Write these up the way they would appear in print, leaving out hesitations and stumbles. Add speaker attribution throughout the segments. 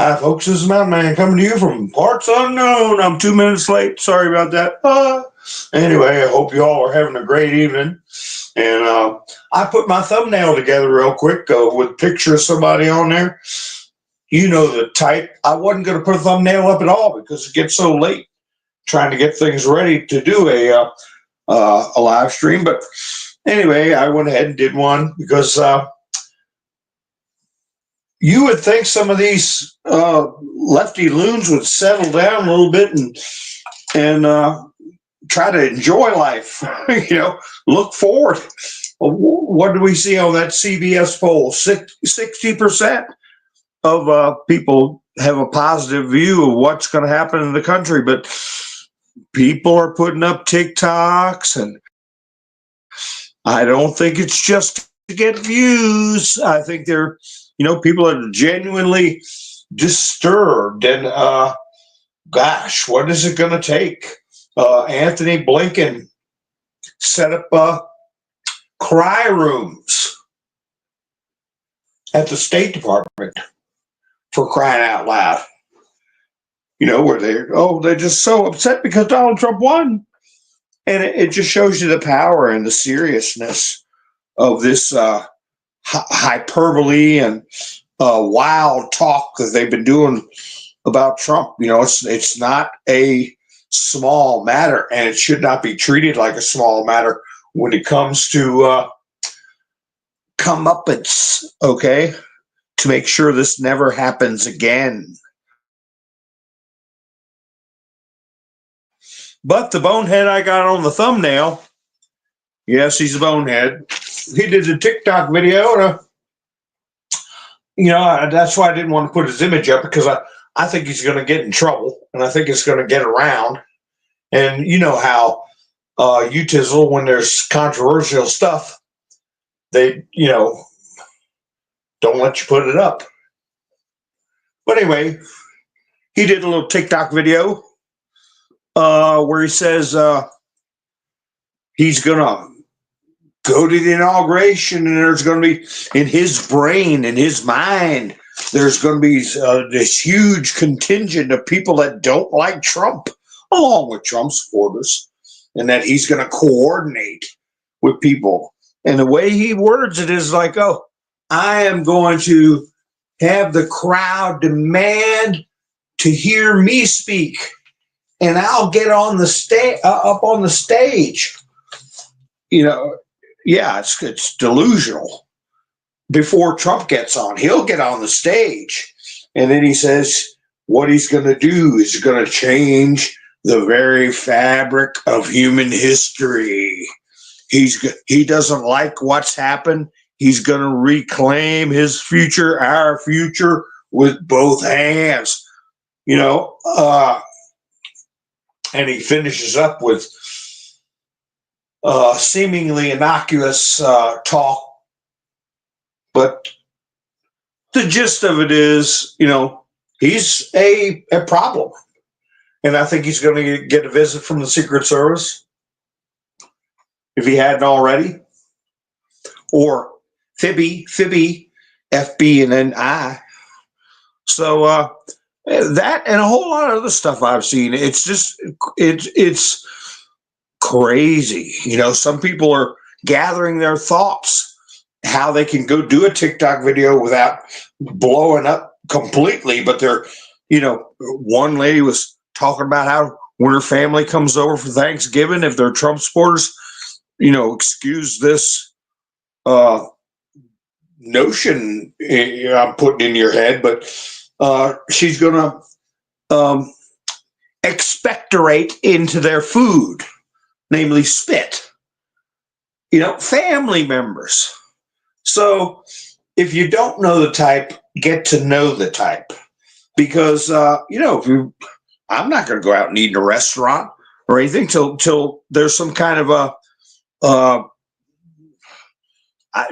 Speaker 1: Hi, folks. This is Mountain Man coming to you from parts unknown. I'm 2 minutes late. Sorry about that. Anyway, I hope you all are having a great evening. And I put my thumbnail together real quick with a picture of somebody on there. You know the type. I wasn't going to put a thumbnail up at all because it gets so late trying to get things ready to do a live stream. But anyway, I went ahead and did one because you would think some of these lefty loons would settle down a little bit and try to enjoy life, look forward. What do we see on that CBS poll? 60% of people have a positive view of what's going to happen in the country, but people are putting up TikToks, and I don't think it's just to get views. I think they're people are genuinely disturbed, and gosh, what is it going to take? Anthony Blinken set up cry rooms at the State Department, for crying out loud. Where they're just so upset because Donald Trump won. And it just shows you the power and the seriousness of this hyperbole and wild talk that they've been doing about Trump. It's not a small matter, and it should not be treated like a small matter when it comes to comeuppance, okay, to make sure this never happens again. But the bonehead I got on the thumbnail, yes, he's a bonehead. He did a TikTok video, and that's why I didn't want to put his image up, because I think he's going to get in trouble, and I think it's going to get around. And you know how UTizzle, when there's controversial stuff, they, don't let you put it up. But anyway, he did a little TikTok video where he says he's going to go to the inauguration, and there's going to be, in his brain, in his mind, there's going to be this huge contingent of people that don't like Trump, along with Trump supporters, and that he's going to coordinate with people. And the way he words it is like, oh, I am going to have the crowd demand to hear me speak, and I'll get on the up on the stage. Yeah, it's delusional. Before Trump gets on, he'll get on the stage, and then he says what he's going to do is going to change the very fabric of human history. He doesn't like what's happened. He's going to reclaim his future, our future, with both hands. And he finishes up with seemingly innocuous talk, but the gist of it is, he's a problem, and I think he's going to get a visit from the Secret Service if he hadn't already, or Fibby, FB, and then I. So that and a whole lot of other stuff I've seen. It's just it's crazy. Some people are gathering their thoughts, how they can go do a TikTok video without blowing up completely. But they're, one lady was talking about how when her family comes over for Thanksgiving, if they're Trump supporters, excuse this notion I'm putting in your head, but she's going to expectorate into their food, namely spit. Family members. So if you don't know the type, get to know the type, because I'm not going to go out and eat in a restaurant or anything till there's some kind of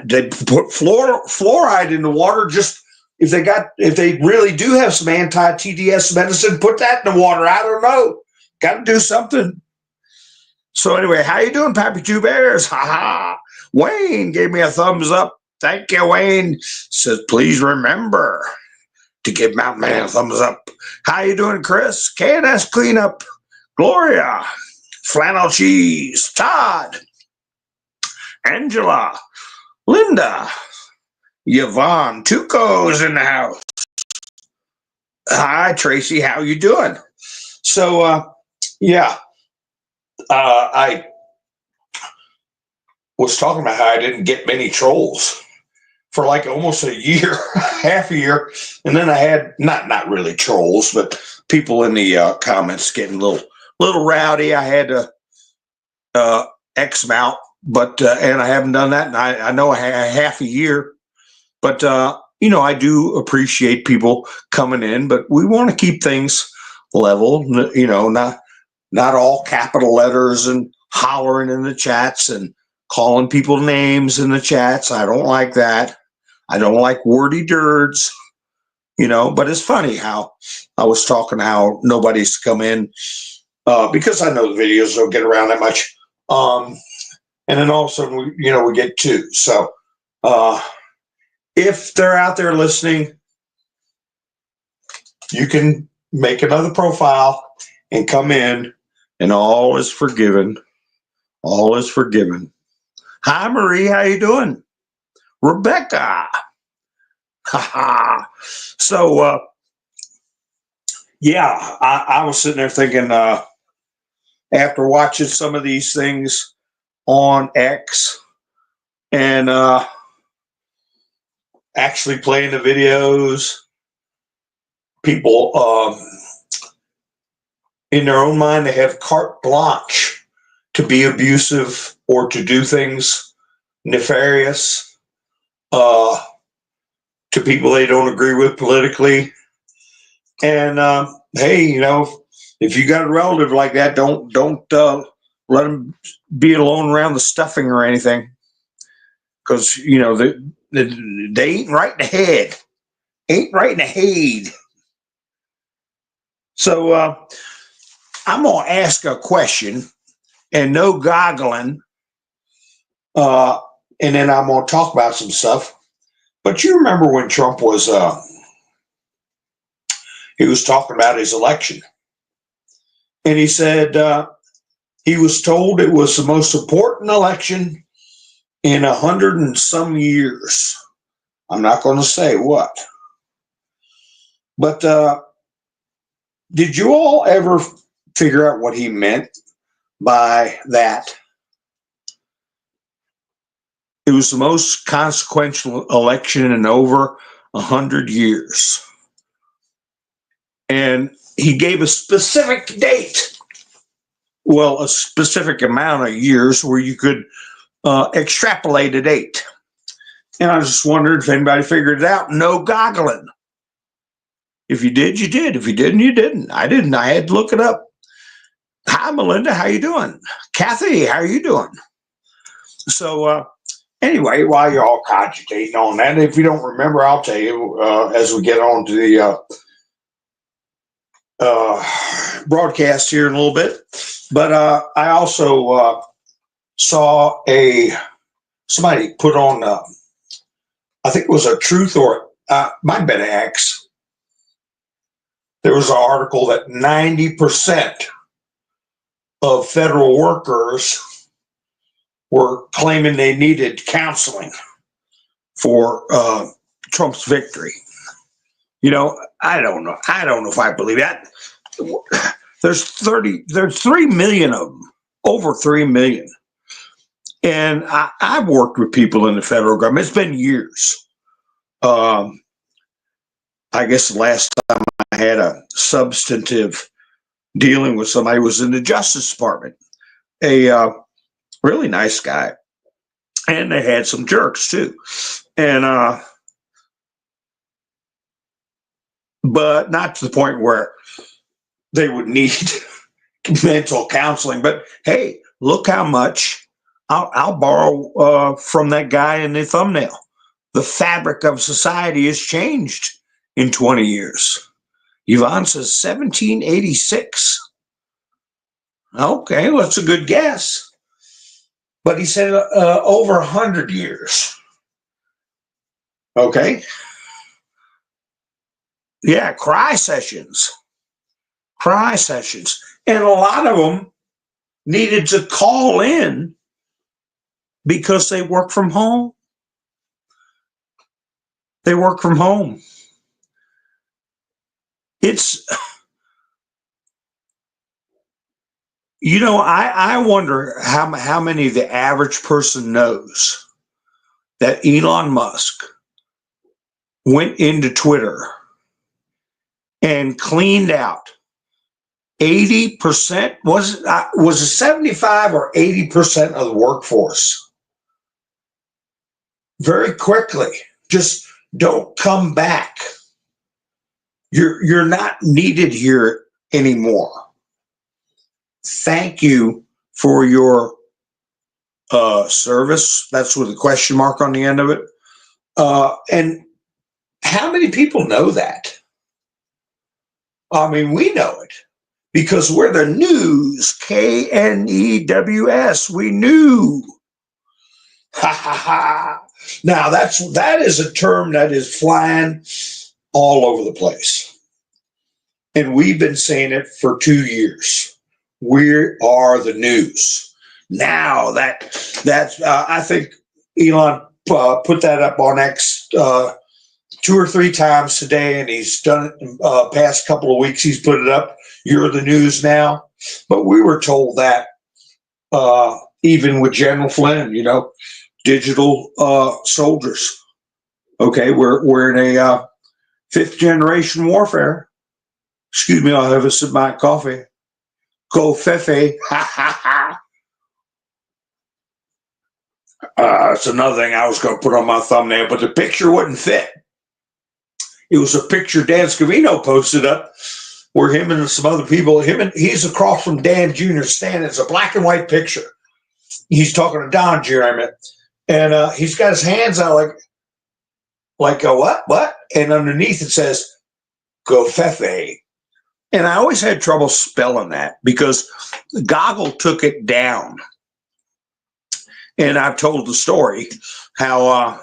Speaker 1: they put fluoride in the water. Just if they really do have some anti-TDS medicine, put that in the water. I don't know. Got to do something. So anyway, how you doing, Pappy Two Bears? Ha ha. Wayne gave me a thumbs up. Thank you, Wayne. Says, please remember to give Mountain Man a thumbs up. How you doing, Chris? KNS Cleanup, Gloria, Flannel Cheese, Todd, Angela, Linda, Yvonne, Tuco's in the house. Hi, Tracy. How you doing? So, I was talking about how I didn't get many trolls for like almost a year, half a year, and then I had not really trolls, but people in the comments getting a little rowdy. I had to X them out, but and I haven't done that, and I know I had half a year, but I do appreciate people coming in, but we want to keep things level, not all capital letters and hollering in the chats and calling people names in the chats. I don't like that. I don't like wordy dirds, but it's funny how I was talking how nobody's come in because I know the videos don't get around that much. And then all of a sudden, we get two. So if they're out there listening, you can make another profile and come in, and all is forgiven. All is forgiven. Hi, Marie. How you doing? Rebecca. So, I was sitting there thinking, after watching some of these things on X and actually playing the videos, people in their own mind, they have carte blanche to be abusive or to do things nefarious to people they don't agree with politically. And hey, if you got a relative like that, don't let them be alone around the stuffing or anything, because they ain't right in the head, ain't right in the head. So I'm gonna ask a question, and no goggling, and then I'm gonna talk about some stuff. But you remember when Trump was he was talking about his election, and he said he was told it was the most important election in 100 and some years. I'm not going to say what, but did you all ever figure out what he meant by that? It was the most consequential election in over 100 years. And he gave a specific date. Well, a specific amount of years where you could extrapolate a date. And I just wondered if anybody figured it out. No goggling. If you did, you did. If you didn't, you didn't. I didn't. I had to look it up. Hi, Melinda. How you doing? Kathy, how are you doing? So anyway, while you're all cogitating on that, if you don't remember, I'll tell you as we get on to the broadcast here in a little bit. But I also saw somebody put on, I think it was a Truth or might have been an X. There was an article that 90% of federal workers were claiming they needed counseling for Trump's victory. I don't know. I don't know if I believe that. There's 3 million of them, over 3 million. And I've worked with people in the federal government. It's been years. I guess the last time I had a substantive dealing with somebody was in the Justice Department, a really nice guy. And they had some jerks too. And, but not to the point where they would need mental counseling. But hey, look how much I'll borrow from that guy in the thumbnail. The fabric of society has changed in 20 years. Yvonne says 1786. Okay, well, that's a good guess. But he said over 100 years. Okay. Yeah, cry sessions. Cry sessions. And a lot of them needed to call in because they work from home. They work from home. It's, I wonder how many the average person knows that Elon Musk went into Twitter and cleaned out 80%, was it 75 or 80% of the workforce very quickly. Just don't come back. You're not needed here anymore. Thank you for your service. That's with a question mark on the end of it. And how many people know that? I mean, we know it because we're the news, KNEWS. We knew. Ha ha ha. Now that is a term that is flying all over the place. And we've been saying it for 2 years. We are the news. Now that I think Elon put that up on X 2 or 3 times today, and he's done it past couple of weeks. He's put it up. You're the news now. But we were told that even with General Flynn, digital soldiers. Okay, we're in a 5th generation warfare. Excuse me, I'll have a sip of my coffee. Go Fefe. Ha ha ha. That's another thing I was going to put on my thumbnail, but the picture wouldn't fit. It was a picture Dan Scavino posted up where him and some other people, he's across from Dan Jr. standing. It's a black and white picture. He's talking to Don Jr. And he's got his hands out like a what? And underneath it says, Go Fefe. And I always had trouble spelling that because Goggle took it down. And I've told the story how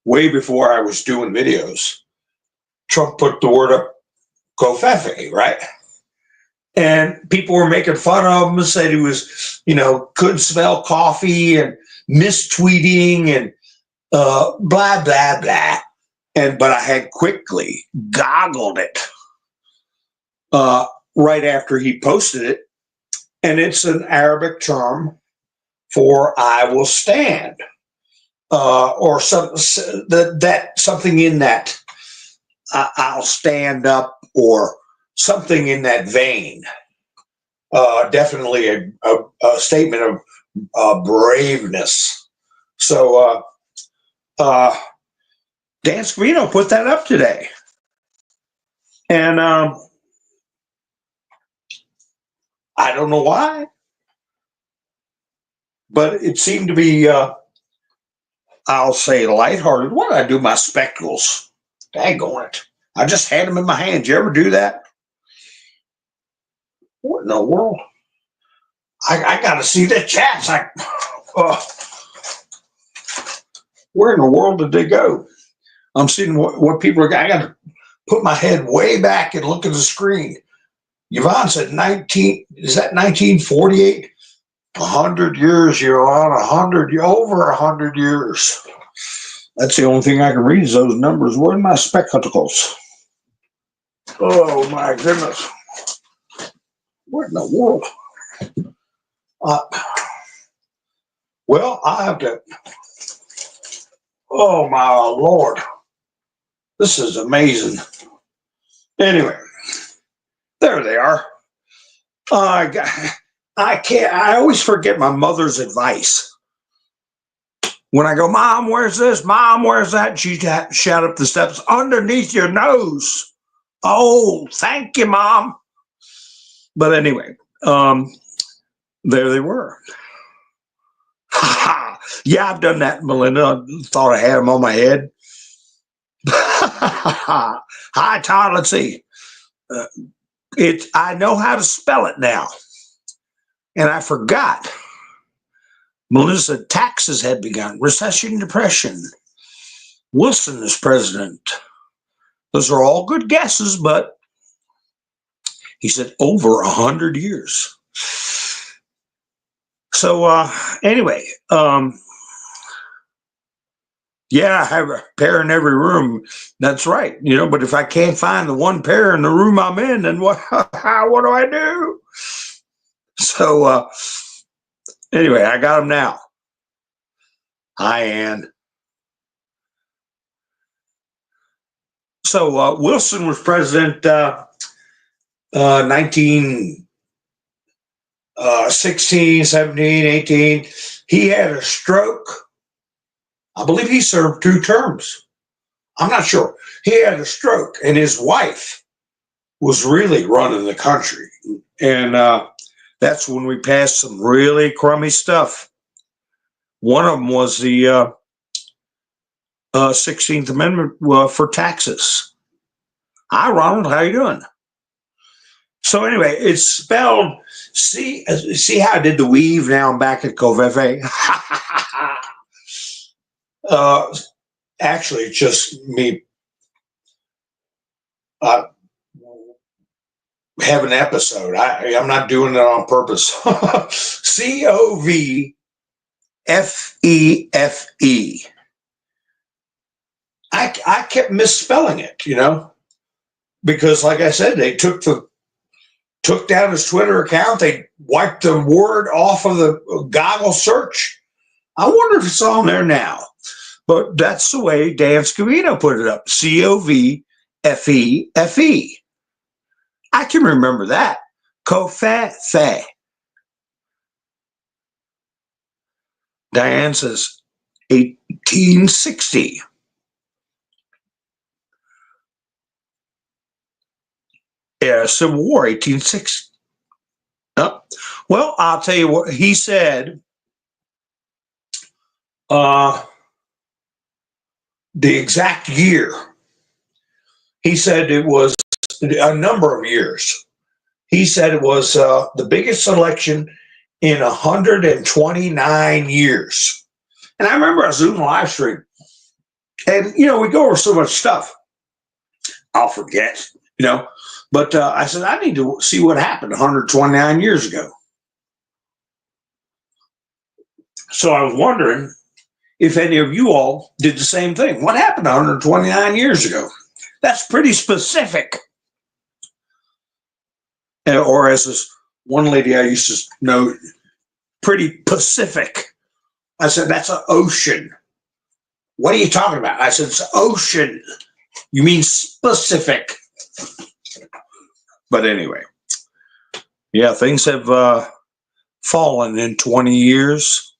Speaker 1: way before I was doing videos, Trump put the word up, Go Fefe, right? And people were making fun of him and said he was, couldn't smell coffee and mistweeting and blah, blah, blah. But I had quickly goggled it right after he posted it. And it's an Arabic term for I will stand, or something in that I'll stand up, or something in that vein. Definitely a statement of braveness. So Dan Scavino put that up today. And I don't know why, but it seemed to be, I'll say, lighthearted. What did I do? My spectacles. Daggone it. I just had them in my hand. You ever do that? What in the world? I got to see the chats. Where in the world did they go? I'm seeing what people are. I got to put my head way back and look at the screen. Yvonne said is that 1948? 100 years, Yvonne, over 100 years. That's the only thing I can read is those numbers. Where are my spectacles? Oh my goodness. What in the world? Well, I have to. Oh my Lord. This is amazing. Anyway, there they are. I always forget my mother's advice. When I go, Mom, where's this? Mom, where's that? She'd shout up the steps, underneath your nose. Oh, thank you, Mom. But anyway, there they were. Yeah, I've done that, Melinda. I thought I had them on my head. Hi, Todd. Let's see. I know how to spell it now. And I forgot. Melissa, taxes had begun. Recession, depression. Wilson is president. Those are all good guesses, but he said over 100 years. So anyway, yeah, I have a pair in every room. That's right. But if I can't find the one pair in the room I'm in, then what do I do? So anyway, I got them now. Hi, Ann. So Wilson was president 1916, 17, 18. He had a stroke. I believe he served 2 terms. I'm not sure. He had a stroke, and his wife was really running the country. And that's when we passed some really crummy stuff. One of them was the 16th Amendment for taxes. Hi, Ronald. How you doing? So anyway, it's spelled, see how I did the weave now I'm back at Covfefe? Actually, it's just me have an episode. I'm not doing it on purpose. Covfefe. I kept misspelling it, because like I said, they took down his Twitter account. They wiped the word off of the Goggle search. I wonder if it's on there now. But that's the way Dan Scavino put it up. Covfefe. I can remember that. Covfefe. Diane says 1860. Yeah, Civil War, 1860. Well, I'll tell you what he said. The exact year. He said it was a number of years. He said it was the biggest election in 129 years. And I remember I was doing a live stream. And, we go over so much stuff. I'll forget, But I said, I need to see what happened 129 years ago. So I was wondering if any of you all did the same thing. What happened 129 years ago? That's pretty specific. Or as this one lady I used to know, pretty Pacific. I said, that's an ocean. What are you talking about? I said, it's ocean. You mean specific. But anyway, yeah, things have fallen in 20 years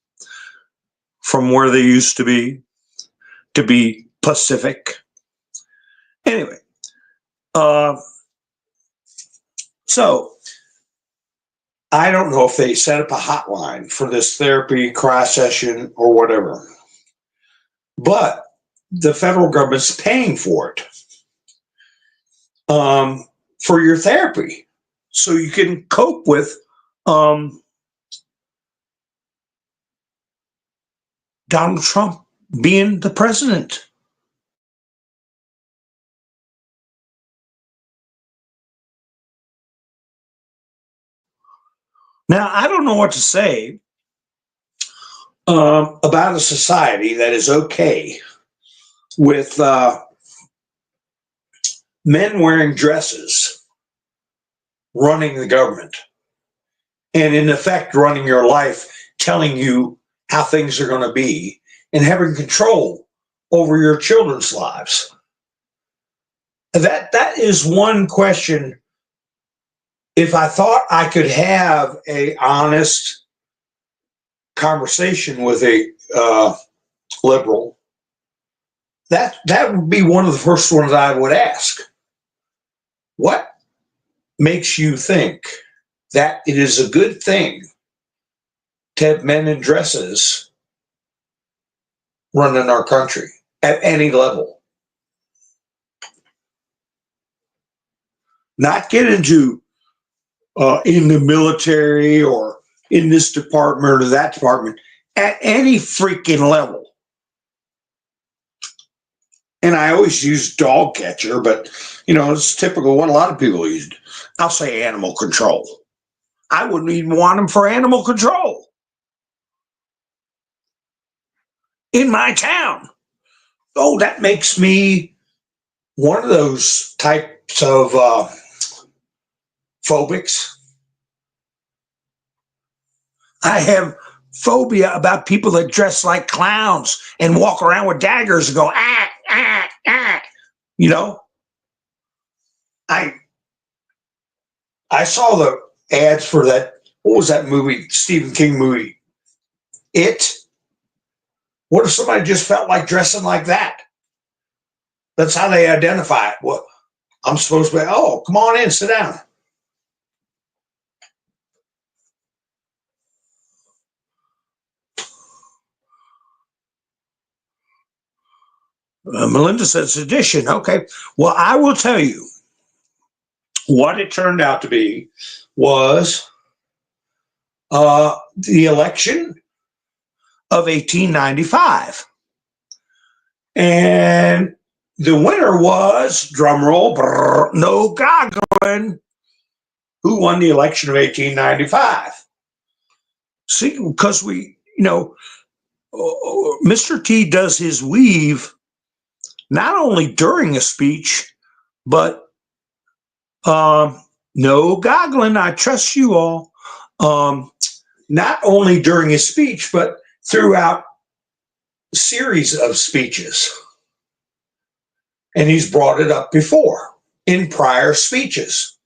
Speaker 1: from where they used to be Pacific. Anyway, so I don't know if they set up a hotline for this therapy cross session or whatever, but the federal government's paying for it, for your therapy, so you can cope with Donald Trump being the president. Now, I don't know what to say about a society that is okay with men wearing dresses running the government and, in effect, running your life, telling you how things are going to be and having control over your children's lives. That is one question. If I thought I could have a honest conversation with a liberal, that would be one of the first ones I would ask. What makes you think that it is a good thing to have men in dresses running our country at any level? Not get into in the military or in this department or that department, at any freaking level. And I always use dog catcher, but it's typical what a lot of people use. I'll say animal control. I wouldn't even want them for animal control in my town. Oh, that makes me one of those types of phobics. I have phobia about people that dress like clowns and walk around with daggers and go, ah, ah, ah. I saw the ads for that. What was that movie, Stephen King movie? It. What if somebody just felt like dressing like that? That's how they identify it. Well, I'm supposed to be, oh, come on in, sit down. Melinda says sedition. Okay. Well, I will tell you what it turned out to be was the election of 1895. And the winner was, drumroll, no goggling. Who won the election of 1895? See, because Mr. T does his weave not only during a speech, but no goggling. I trust you all. Not only during his speech, but throughout a series of speeches. And he's brought it up before in prior speeches.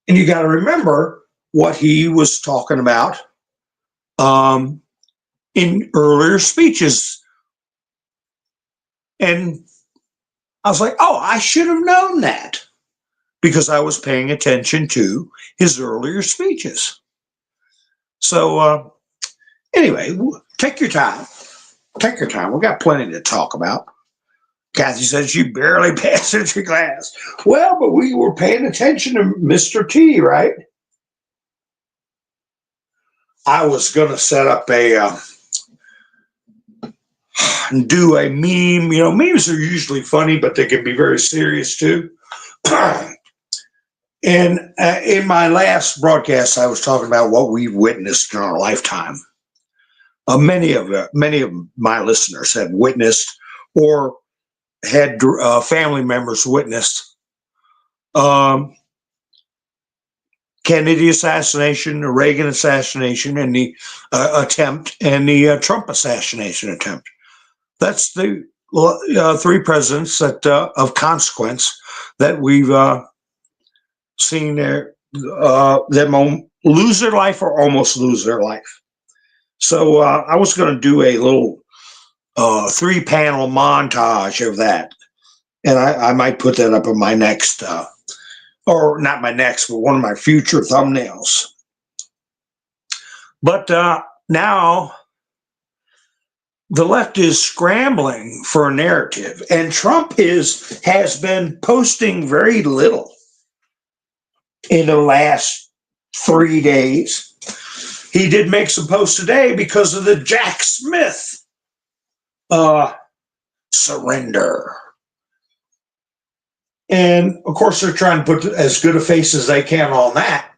Speaker 1: And you got to remember what he was talking about in earlier speeches. And I was like, oh, I should have known that because I was paying attention to his earlier speeches. So anyway, take your time. Take your time. We got plenty to talk about. Kathy says you barely passed it your class. Well, but we were paying attention to Mr. T, right? I was going to set up do a meme. Memes are usually funny, but they can be very serious too. And in my last broadcast, I was talking about what we've witnessed in our lifetime. Many of my listeners have witnessed or had family members witnessed Kennedy assassination, the Reagan assassination, and the attempt, and the Trump assassination attempt. That's the three presidents that of consequence that we've seen them lose their life or almost lose their life. So I was going to do a little 3-panel montage of that. And I might put that up in my next, or not my next, but one of my future thumbnails. But now the left is scrambling for a narrative, and Trump has been posting very little in the last 3 days. He did make some posts today because of the Jack Smith surrender. And of course, they're trying to put as good a face as they can on that.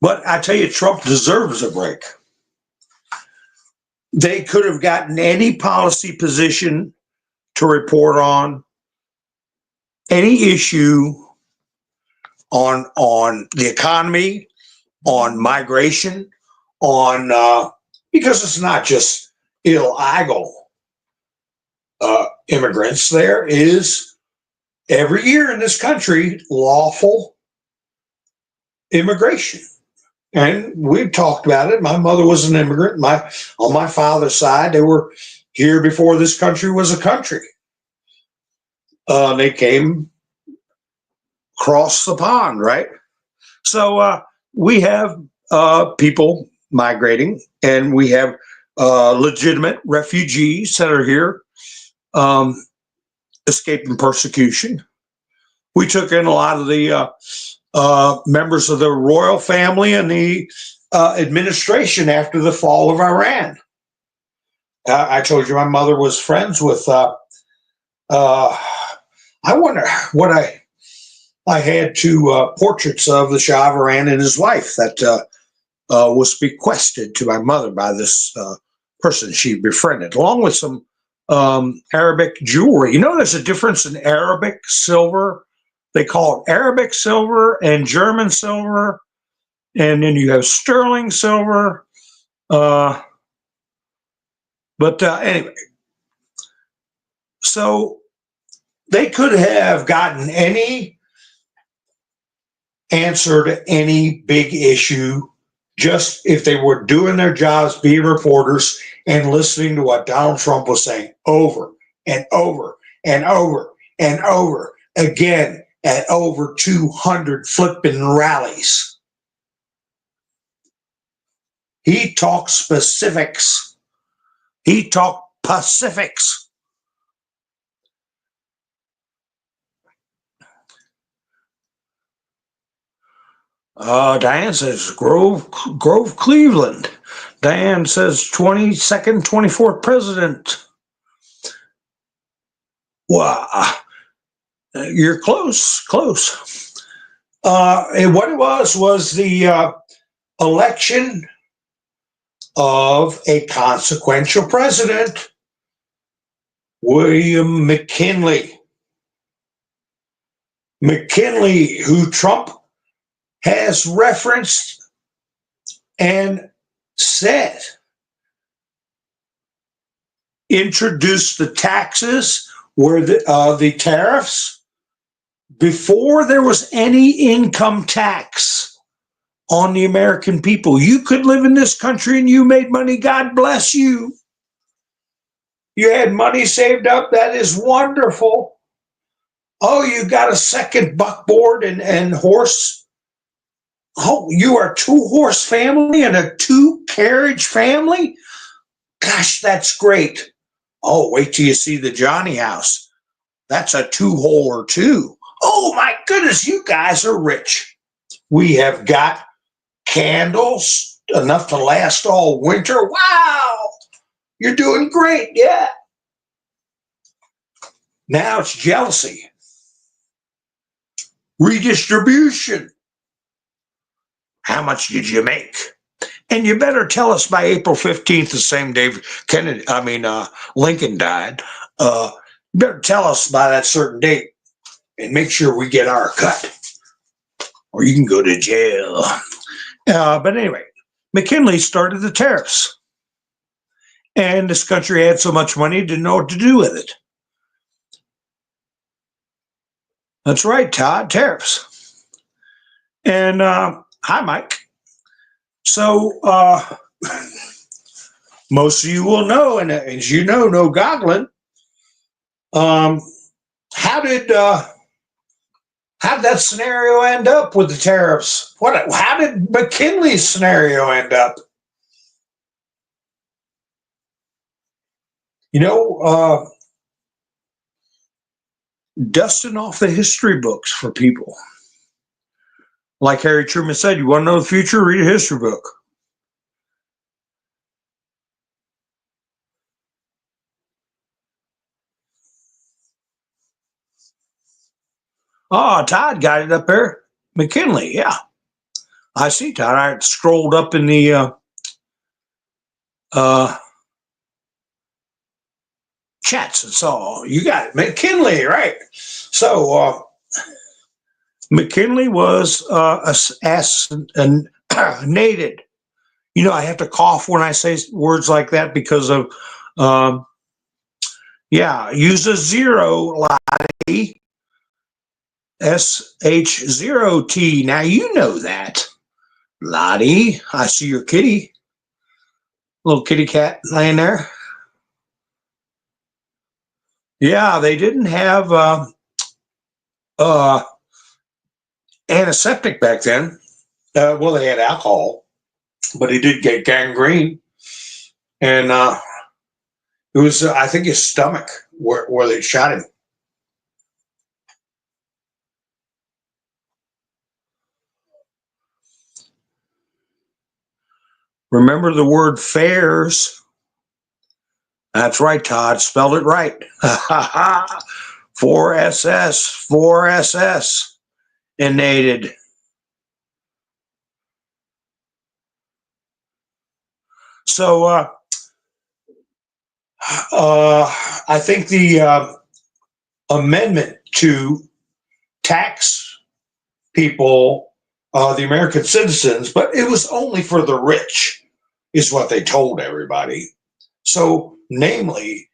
Speaker 1: But I tell you, Trump deserves a break. They could have gotten any policy position to report on, any issue on the economy, on migration, on because it's not just illegal immigrants. There is every year in this country lawful immigration. And we've talked about it. My mother was an immigrant. On my father's side, they were here before this country was a country. They came across the pond, right? So we have people migrating, and we have legitimate refugees that are here escaping persecution. We took in a lot of the members of the royal family and the administration after the fall of Iran. I told you my mother was friends with. I wonder what I had two portraits of the Shah of Iran and his wife that was bequested to my mother by this person she befriended, along with some Arabic jewelry. You know, there's a difference in Arabic silver. They call it Arabic silver and German silver, and then you have sterling silver. But anyway, so they could have gotten any answer to any big issue just if they were doing their jobs, being reporters, and listening to what Donald Trump was saying over and over and over and over again at over 200 flipping rallies. He talked specifics. He talked Pacifics. Diane says Grove, Cleveland. Diane says 22nd, 24th president. Wow, you're close. And what it was the election of a consequential president, William McKinley. McKinley, who Trump has referenced and said introduced the taxes where the tariffs before there was any income tax on the American people. You could live in this country and you made money. God bless you. You had money saved up. That is wonderful. Oh, you got a second buckboard and horse. Oh, you are a 2-horse family and a 2-carriage family? Gosh, that's great. Oh, wait till you see the Johnny house. That's a 2-holer too. Oh my goodness, you guys are rich. We have got candles enough to last all winter. Wow, you're doing great. Yeah. Now it's jealousy. Redistribution. How much did you make? And you better tell us by April 15th, the same day Lincoln died. You better tell us by that certain date and make sure we get our cut, or you can go to jail. But anyway, McKinley started the tariffs. And this country had so much money, didn't know what to do with it. That's right, Todd, tariffs. And hi, Mike. So most of you will know, and as you know, no goggling. How did that scenario end up with the tariffs? How did McKinley's scenario end up? You know, dusting off the history books for people. Like Harry Truman said, you want to know the future? Read a history book. Oh, Todd got it up there. McKinley, yeah. I see, Todd. I scrolled up in the chats and saw you got it. McKinley, right? So McKinley was assassinated. You know, I have to cough when I say words like that because of, use a zero, Lottie. SH0T. Now you know that, Lottie. I see your kitty. Little kitty cat laying there. Yeah, they didn't have antiseptic back then. Well, they had alcohol, but he did get gangrene. And it was, I think, his stomach where they shot him. Remember the word fairs. That's right, Todd. Spelled it right. 4SS, 4SS, innated. So I think the amendment to tax people, the American citizens, but it was only for the rich, is what they told everybody. So, namely,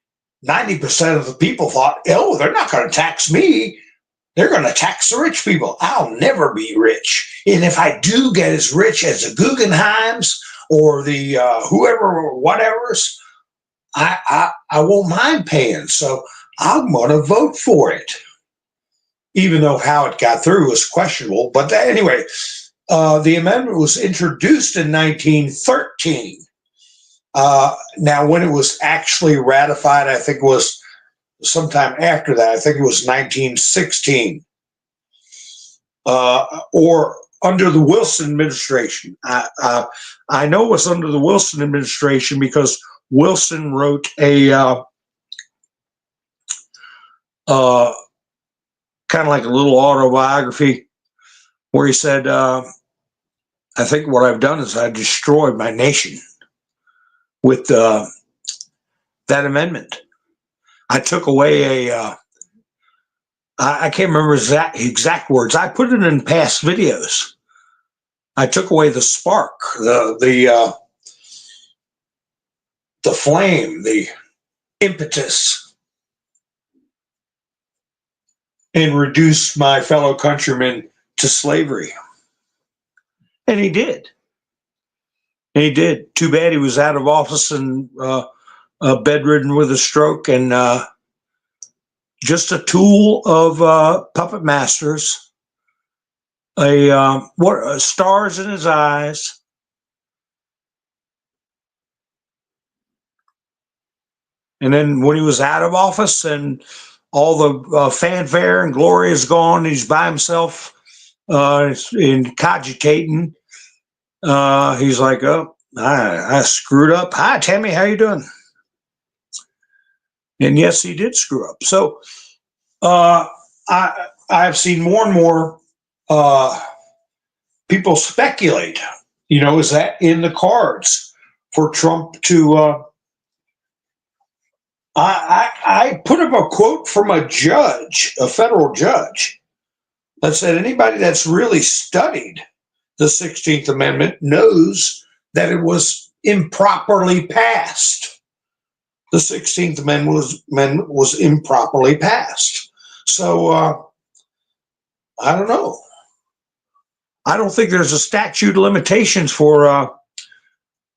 Speaker 1: 90% of the people thought, oh, they're not going to tax me. They're going to tax the rich people. I'll never be rich. And if I do get as rich as the Guggenheims or the whoever or whatever's, I won't mind paying. So I'm going to vote for it, even though how it got through was questionable. But anyway, the amendment was introduced in 1913. Now, when it was actually ratified, I think it was sometime after that. I think it was 1916, or under the Wilson administration. I know it was under the Wilson administration because Wilson wrote a kind of like a little autobiography where he said, I think what I've done is I destroyed my nation with that amendment. I took away I can't remember exact words. I put it in past videos. I took away the spark, the flame, the impetus, and reduced my fellow countrymen to slavery. And he did. And he did. Too bad he was out of office and bedridden with a stroke, and just a tool of puppet masters. Stars in his eyes. And then when he was out of office and all the fanfare and glory is gone, he's by himself and cogitating. He's like, oh, I screwed up. Hi, Tammy, how you doing? And yes, he did screw up. So I've seen more and more people speculate, is that in the cards for Trump to I put up a quote from a judge, a federal judge, that said anybody that's really studied the 16th Amendment knows that it was improperly passed. The 16th Amendment was improperly passed. So I don't know. I don't think there's a statute of limitations for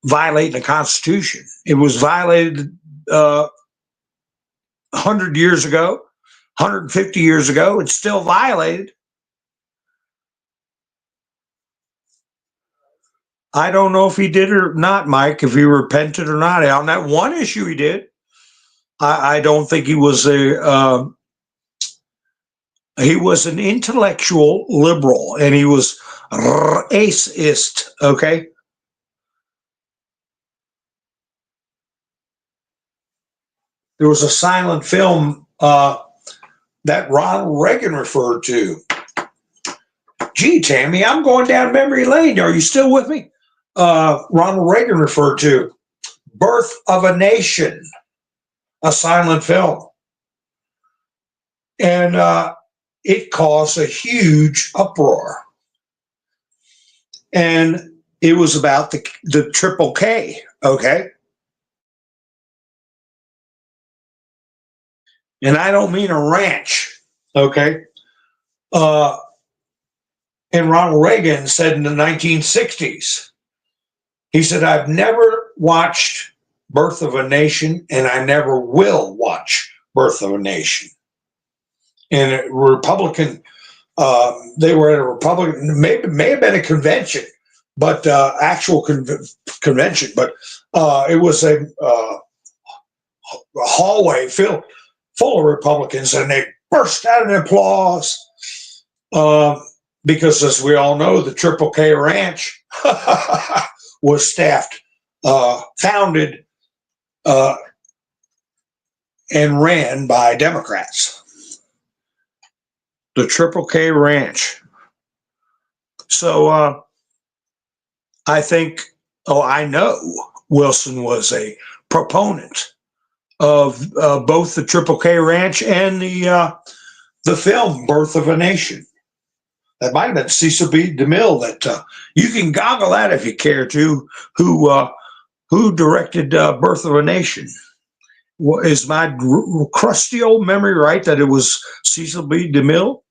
Speaker 1: violating the Constitution. It was violated 100 years ago, 150 years ago. It's still violated. I don't know if he did or not, Mike, if he repented or not. On that one issue he did. I don't think he was he was an intellectual liberal, and he was racist, okay? There was a silent film that Ronald Reagan referred to. Gee, Tammy, I'm going down memory lane. Are you still with me? Ronald Reagan referred to Birth of a Nation, a silent film. And it caused a huge uproar. And it was about the Triple K, okay? And I don't mean a ranch, okay? And Ronald Reagan said in the 1960s, he said, I've never watched Birth of a Nation, and I never will watch Birth of a Nation. And a Republican, they were at a Republican, may have been a convention, but actual convention, but it was a hallway full of Republicans, and they burst out in applause because, as we all know, the Triple K Ranch was founded and ran by Democrats. The Triple K Ranch. So I think, I know Wilson was a proponent of both the Triple K Ranch and the film Birth of a Nation. That might have been Cecil B. DeMille. That you can goggle at if you care to. Who directed Birth of a Nation? Is my crusty old memory right that it was Cecil B. DeMille?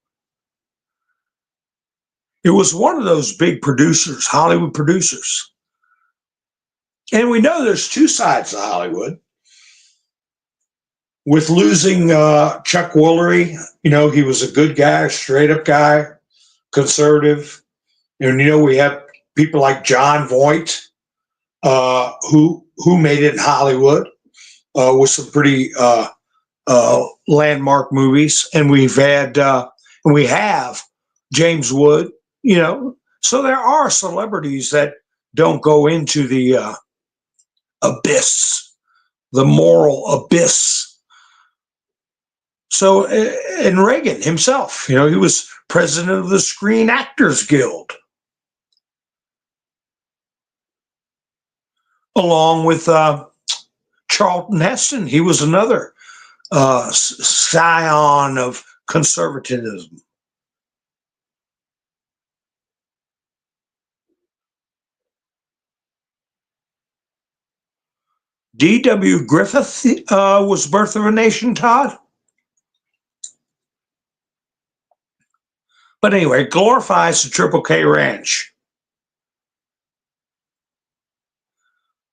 Speaker 1: It was one of those big producers, Hollywood producers. And we know there's two sides to Hollywood. With losing Chuck Woolery, he was a good guy, straight up guy, conservative. And, we have people like John Voight, who made it in Hollywood with some pretty landmark movies. And we have James Wood, So there are celebrities that don't go into the abyss, the moral abyss. So, and Reagan himself, he was president of the Screen Actors Guild, along with Charlton Heston. He was another scion of conservatism. D.W. Griffith was Birth of a Nation, Todd. But anyway, it glorifies the Triple K Ranch.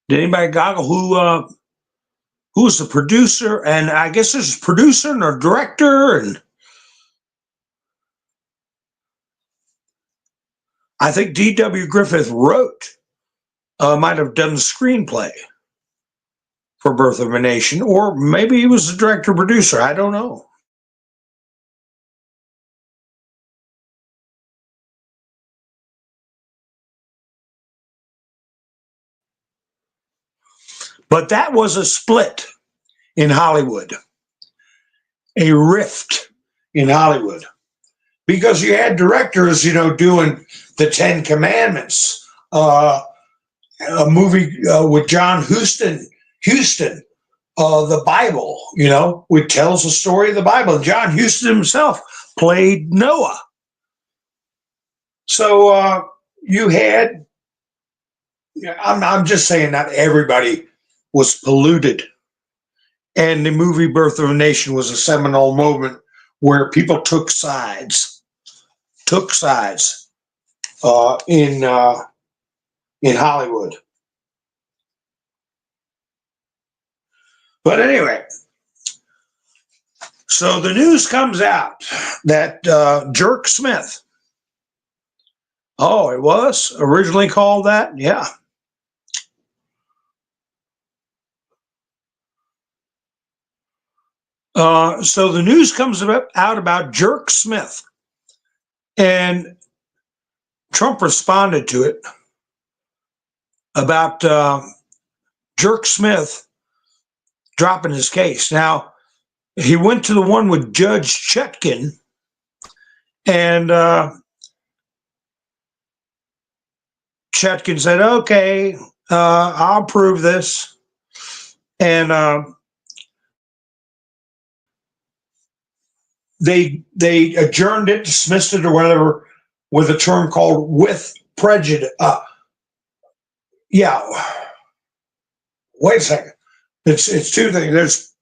Speaker 1: Did anybody goggle who was the producer? And I guess there's a producer and a director, and I think D.W. Griffith might have done the screenplay for Birth of a Nation, or maybe he was the director producer. I don't know. But that was a split in Hollywood, a rift in Hollywood, because you had directors, doing the Ten Commandments, a movie with John Huston, the Bible, which tells the story of the Bible. And John Huston himself played Noah. So you had, I'm just saying not everybody was polluted. And the movie Birth of a Nation was a seminal moment where people took sides in Hollywood. But anyway, so the news comes out that Jerk Smith, it was originally called that? Yeah. So the news comes out about Jerk Smith, and Trump responded to it about Jerk Smith dropping his case. Now, he went to the one with Judge Chutkin, and Chutkin said, okay, I'll approve this. And they adjourned it, dismissed it, or whatever, with a term called with prejudice. Wait a second. It's two things. There's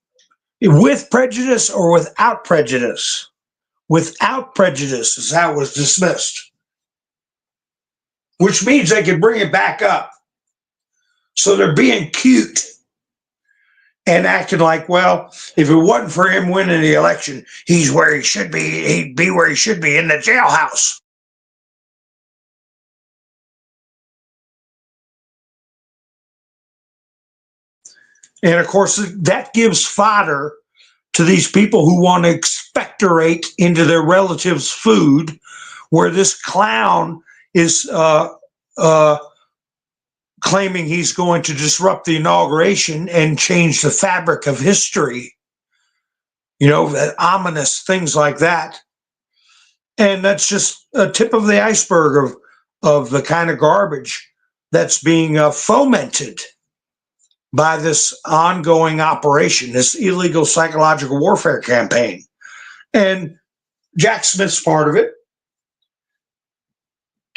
Speaker 1: with prejudice or without prejudice. Without prejudice is how it was dismissed, which means they could bring it back up. So they're being cute and acting like, well, if it wasn't for him winning the election, he's where he should be. He'd be where he should be, in the jailhouse. And of course, that gives fodder to these people who want to expectorate into their relatives' food, where this clown is claiming he's going to disrupt the inauguration and change the fabric of history that ominous things like that. And that's just a tip of the iceberg of the kind of garbage that's being fomented by this ongoing operation, this illegal psychological warfare campaign. And Jack Smith's part of it,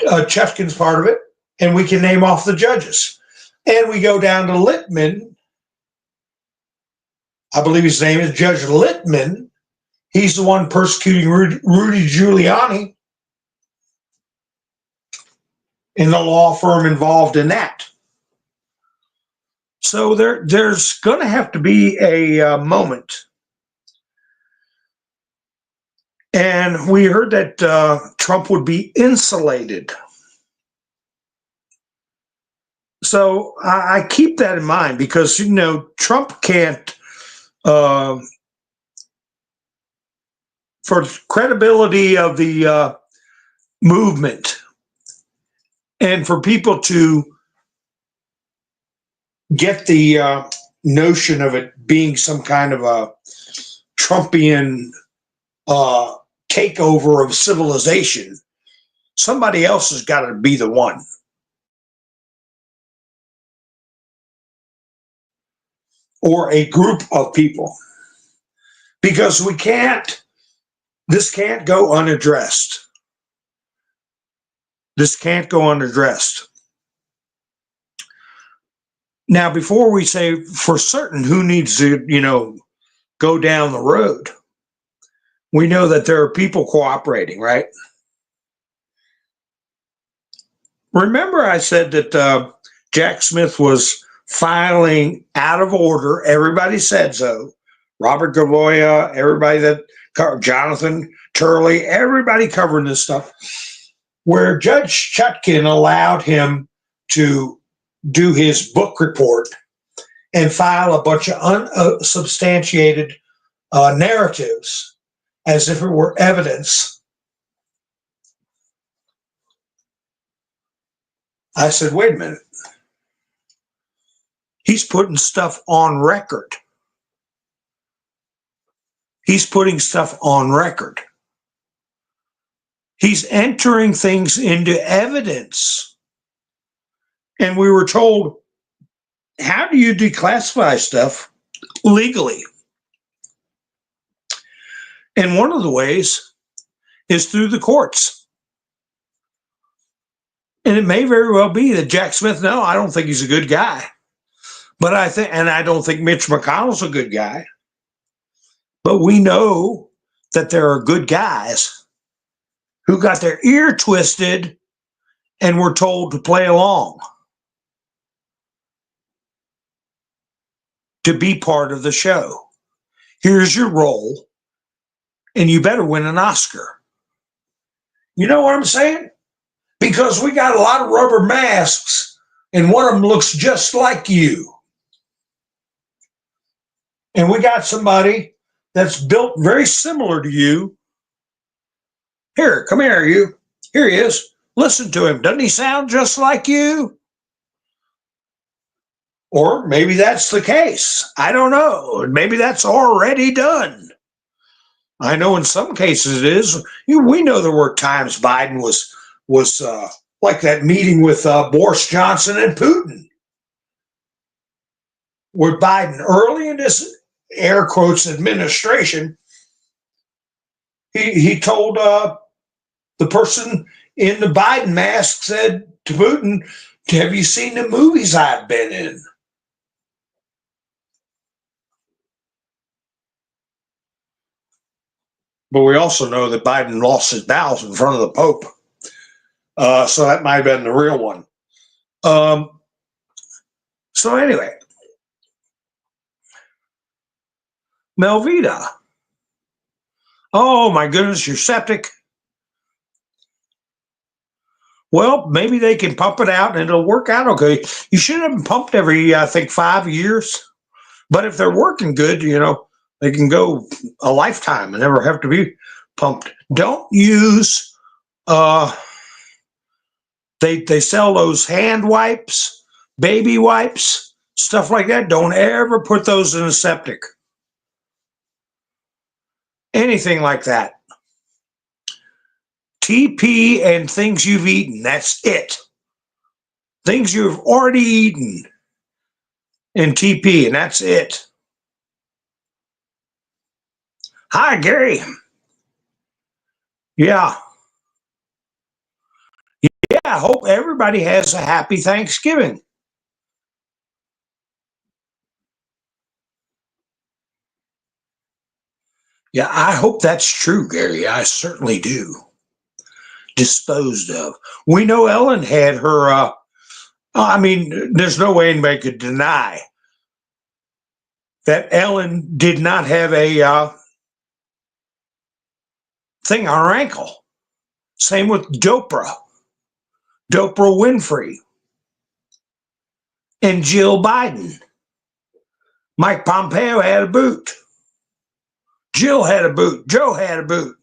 Speaker 1: Chutkin's part of it, and we can name off the judges. And we go down to Littman. I believe his name is Judge Littman. He's the one persecuting Rudy Giuliani and the law firm involved in that. So there's going to have to be a moment. And we heard that Trump would be insulated. So I keep that in mind because, Trump can't, for credibility of the movement and for people to get the notion of it being some kind of a Trumpian takeover of civilization, somebody else has got to be the one. Or a group of people. Because this can't go unaddressed. This can't go unaddressed. Now, before we say for certain who needs to, go down the road, we know that there are people cooperating, right? Remember I said that Jack Smith was filing out of order. Everybody said so. Robert Gavoya, everybody that Jonathan Turley, everybody covering this stuff, where Judge Chutkin allowed him to do his book report and file a bunch of unsubstantiated narratives as if it were evidence. I said, wait a minute. He's putting stuff on record. He's putting stuff on record. He's entering things into evidence. And we were told, how do you declassify stuff legally? And one of the ways is through the courts. And it may very well be that Jack Smith, no, I don't think he's a good guy. But I don't think Mitch McConnell's a good guy. But we know that there are good guys who got their ear twisted and were told to play along, to be part of the show. Here's your role, and you better win an Oscar. You know what I'm saying? Because we got a lot of rubber masks, and one of them looks just like you. And we got somebody that's built very similar to you. Here, come here, you. Here he is. Listen to him. Doesn't he sound just like you? Or maybe that's the case. I don't know. Maybe that's already done. I know in some cases it is. We know there were times Biden was like that meeting with Boris Johnson and Putin, where Biden, early in this air quotes administration, he told the person in the Biden mask, said to Putin, have you seen the movies I've been in? But we also know that Biden lost his bowels in front of the Pope. So that might have been the real one. So anyway, Melvita. Oh my goodness, you're septic. Well, maybe they can pump it out and it'll work out okay. You should have them pumped every, I think, 5 years. But if they're working good, they can go a lifetime and never have to be pumped. Don't use, they sell those hand wipes, baby wipes, stuff like that. Don't ever put those in a septic. anything like that. TP and things you've eaten, that's it. Things you've already eaten in TP, and that's it. Hi, Gary. Yeah. Yeah, I hope everybody has a happy Thanksgiving. Yeah, I hope that's true, Gary. I certainly do. Disposed of. We know Ellen had her, I mean, there's no way anybody could deny that Ellen did not have a thing on her ankle. Same with Dopra Winfrey, and Jill Biden. Mike Pompeo had a boot. Jill had a boot. Joe had a boot.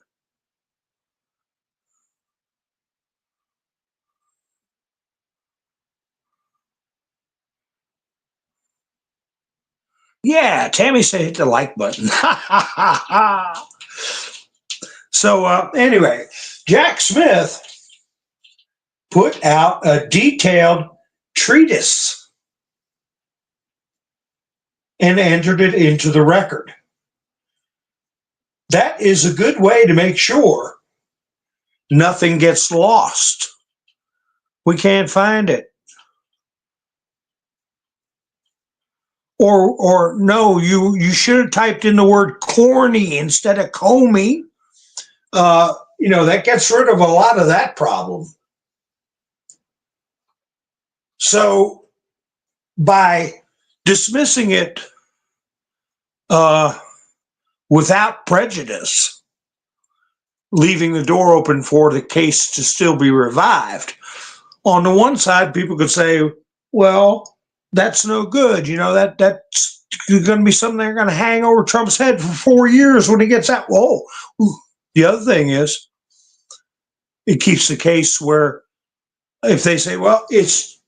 Speaker 1: Yeah, Tammy said hit the like button. So anyway, Jack Smith put out a detailed treatise and entered it into the record. That is a good way to make sure nothing gets lost. We can't find it. Or no, you should have typed in the word corny instead of Comey. That gets rid of a lot of that problem. So by dismissing it without prejudice, leaving the door open for the case to still be revived, on the one side, people could say, well, that's no good. That's going to be something they're going to hang over Trump's head for 4 years when he gets out. Whoa. The other thing is, it keeps the case where if they say, well, it's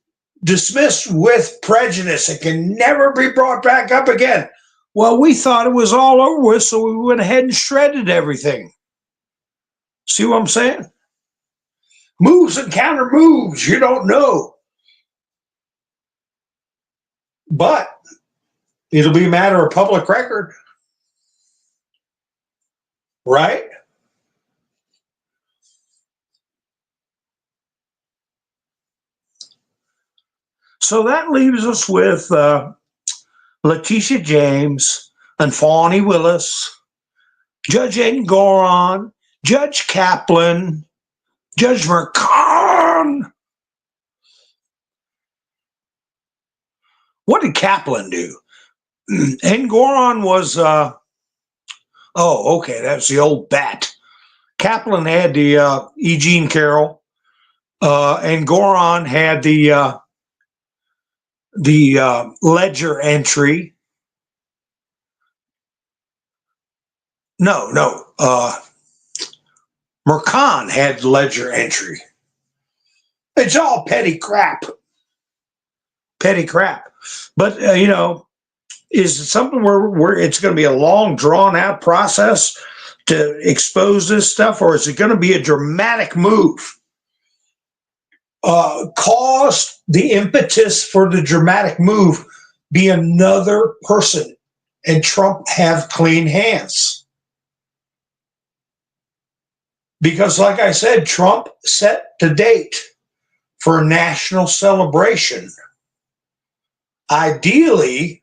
Speaker 1: dismissed with prejudice, it can never be brought back up again. Well, we thought it was all over with, so we went ahead and shredded everything. See what I'm saying? Moves and counter moves, you don't know. But it'll be a matter of public record. Right? So that leaves us with Letitia James and Fawny Willis, Judge Engoron, Judge Kaplan, Judge Merchan. What did Kaplan do? Engoron was, that's the old bat. Kaplan had the E. Jean Carroll. Engoron had the ledger entry. No. Merchan had ledger entry. It's all petty crap. Petty crap. But, is it something where it's going to be a long, drawn-out process to expose this stuff, or is it going to be a dramatic move? Cause the impetus for the dramatic move be another person, and Trump have clean hands. Because, like I said, Trump set the date for a national celebration. Ideally,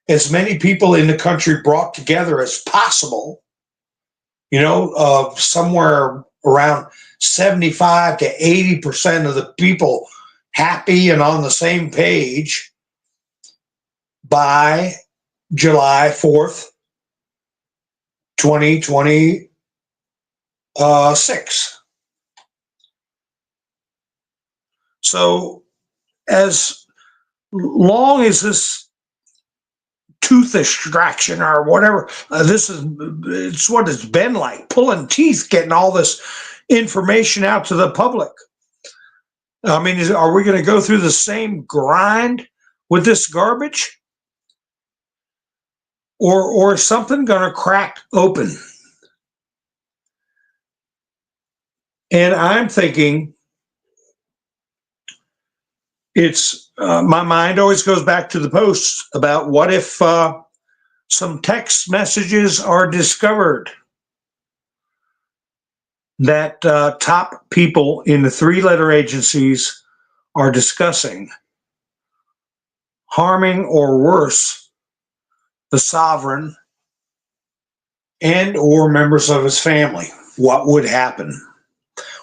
Speaker 1: as many people in the country brought together as possible, somewhere around 75 to 80% of the people happy and on the same page by July 4th, 2026. So as long as this tooth extraction or whatever, it's what it's been like, pulling teeth, getting all this information out to the public. I mean, are we going to go through the same grind with this garbage? Or is something going to crack open? And I'm thinking it's my mind always goes back to the posts about what if some text messages are discovered that top people in the three-letter agencies are discussing, harming or worse the sovereign and or members of his family. What would happen?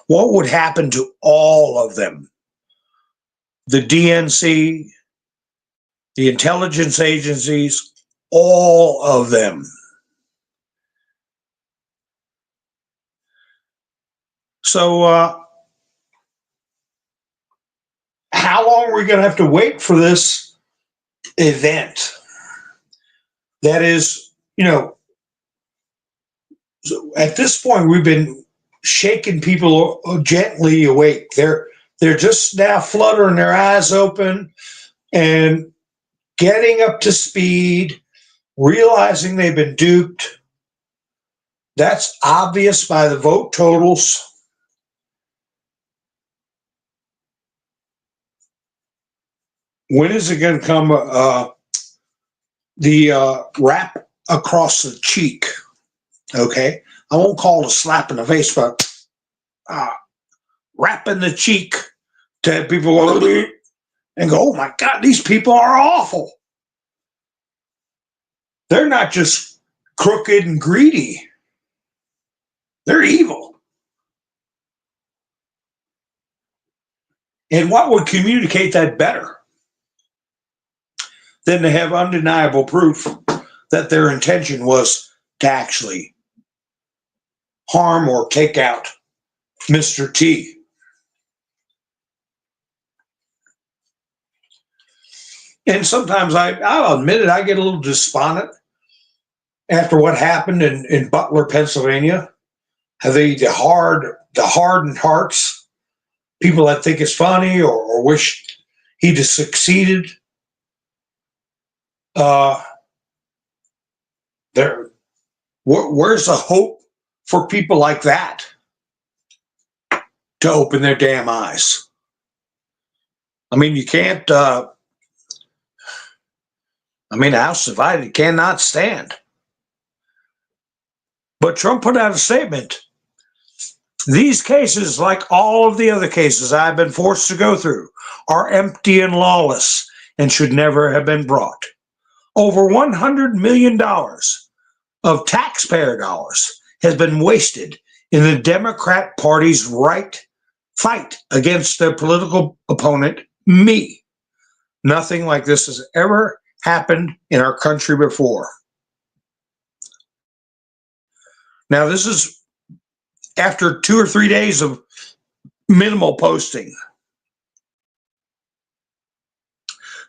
Speaker 1: What would happen to all of them? The DNC, the intelligence agencies, all of them. So how long are we going to have to wait for this event? That is, at this point, we've been shaking people gently awake. They're just now fluttering their eyes open and getting up to speed, realizing they've been duped. That's obvious by the vote totals. When is it going to come? The rap across the cheek. Okay, I won't call it a slap in the face, but rap in the cheek to people and go, "Oh my God, these people are awful. They're not just crooked and greedy. They're evil." And what would communicate that better than to have undeniable proof that their intention was to actually harm or take out Mr. T? And sometimes I'll admit it, I get a little despondent after what happened in Butler, Pennsylvania. The hardened hearts, people that think it's funny or wish he'd have succeeded. Where's the hope for people like that to open their damn eyes? I mean, you can't. The House divided cannot stand. But Trump put out a statement. These cases, like all of the other cases I've been forced to go through, are empty and lawless and should never have been brought. Over $100 million of taxpayer dollars has been wasted in the Democrat Party's fight against their political opponent, me. Nothing like this has ever happened in our country before. Now, this is after 2 or 3 days of minimal posting.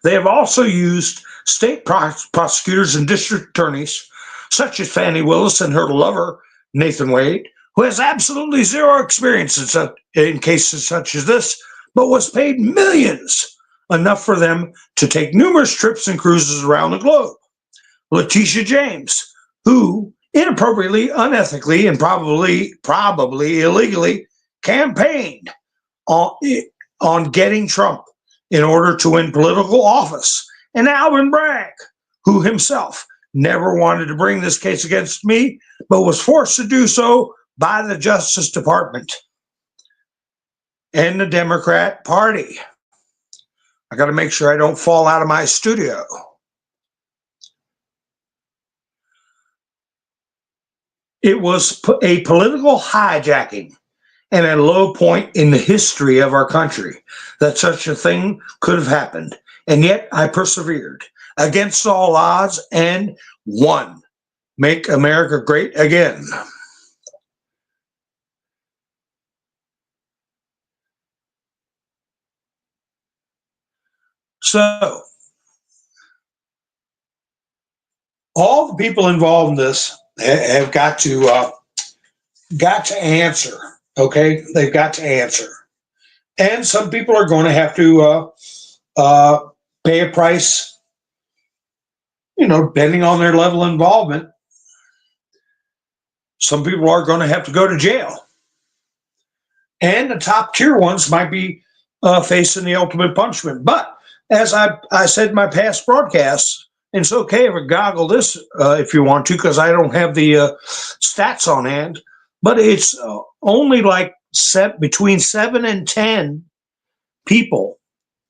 Speaker 1: They have also used state prosecutors and district attorneys, such as Fannie Willis and her lover, Nathan Wade, who has absolutely zero experience in cases such as this, but was paid millions, enough for them to take numerous trips and cruises around the globe. Letitia James, who inappropriately, unethically, and probably illegally campaigned on getting Trump in order to win political office. And Alvin Bragg, who himself never wanted to bring this case against me, but was forced to do so by the Justice Department and the Democrat Party. I got to make sure I don't fall out of my studio. It was a political hijacking and a low point in the history of our country that such a thing could have happened. And yet I persevered against all odds and won. Make America great again. So, all the people involved in this have got to answer. Okay, they've got to answer, and some people are going to have to pay a price. Depending on their level of involvement, some people are going to have to go to jail. and the top tier ones might be facing the ultimate punishment. But as I said in my past broadcasts, and it's okay to goggle this if you want to, because I don't have the stats on hand, but it's only like between 7 and 10 people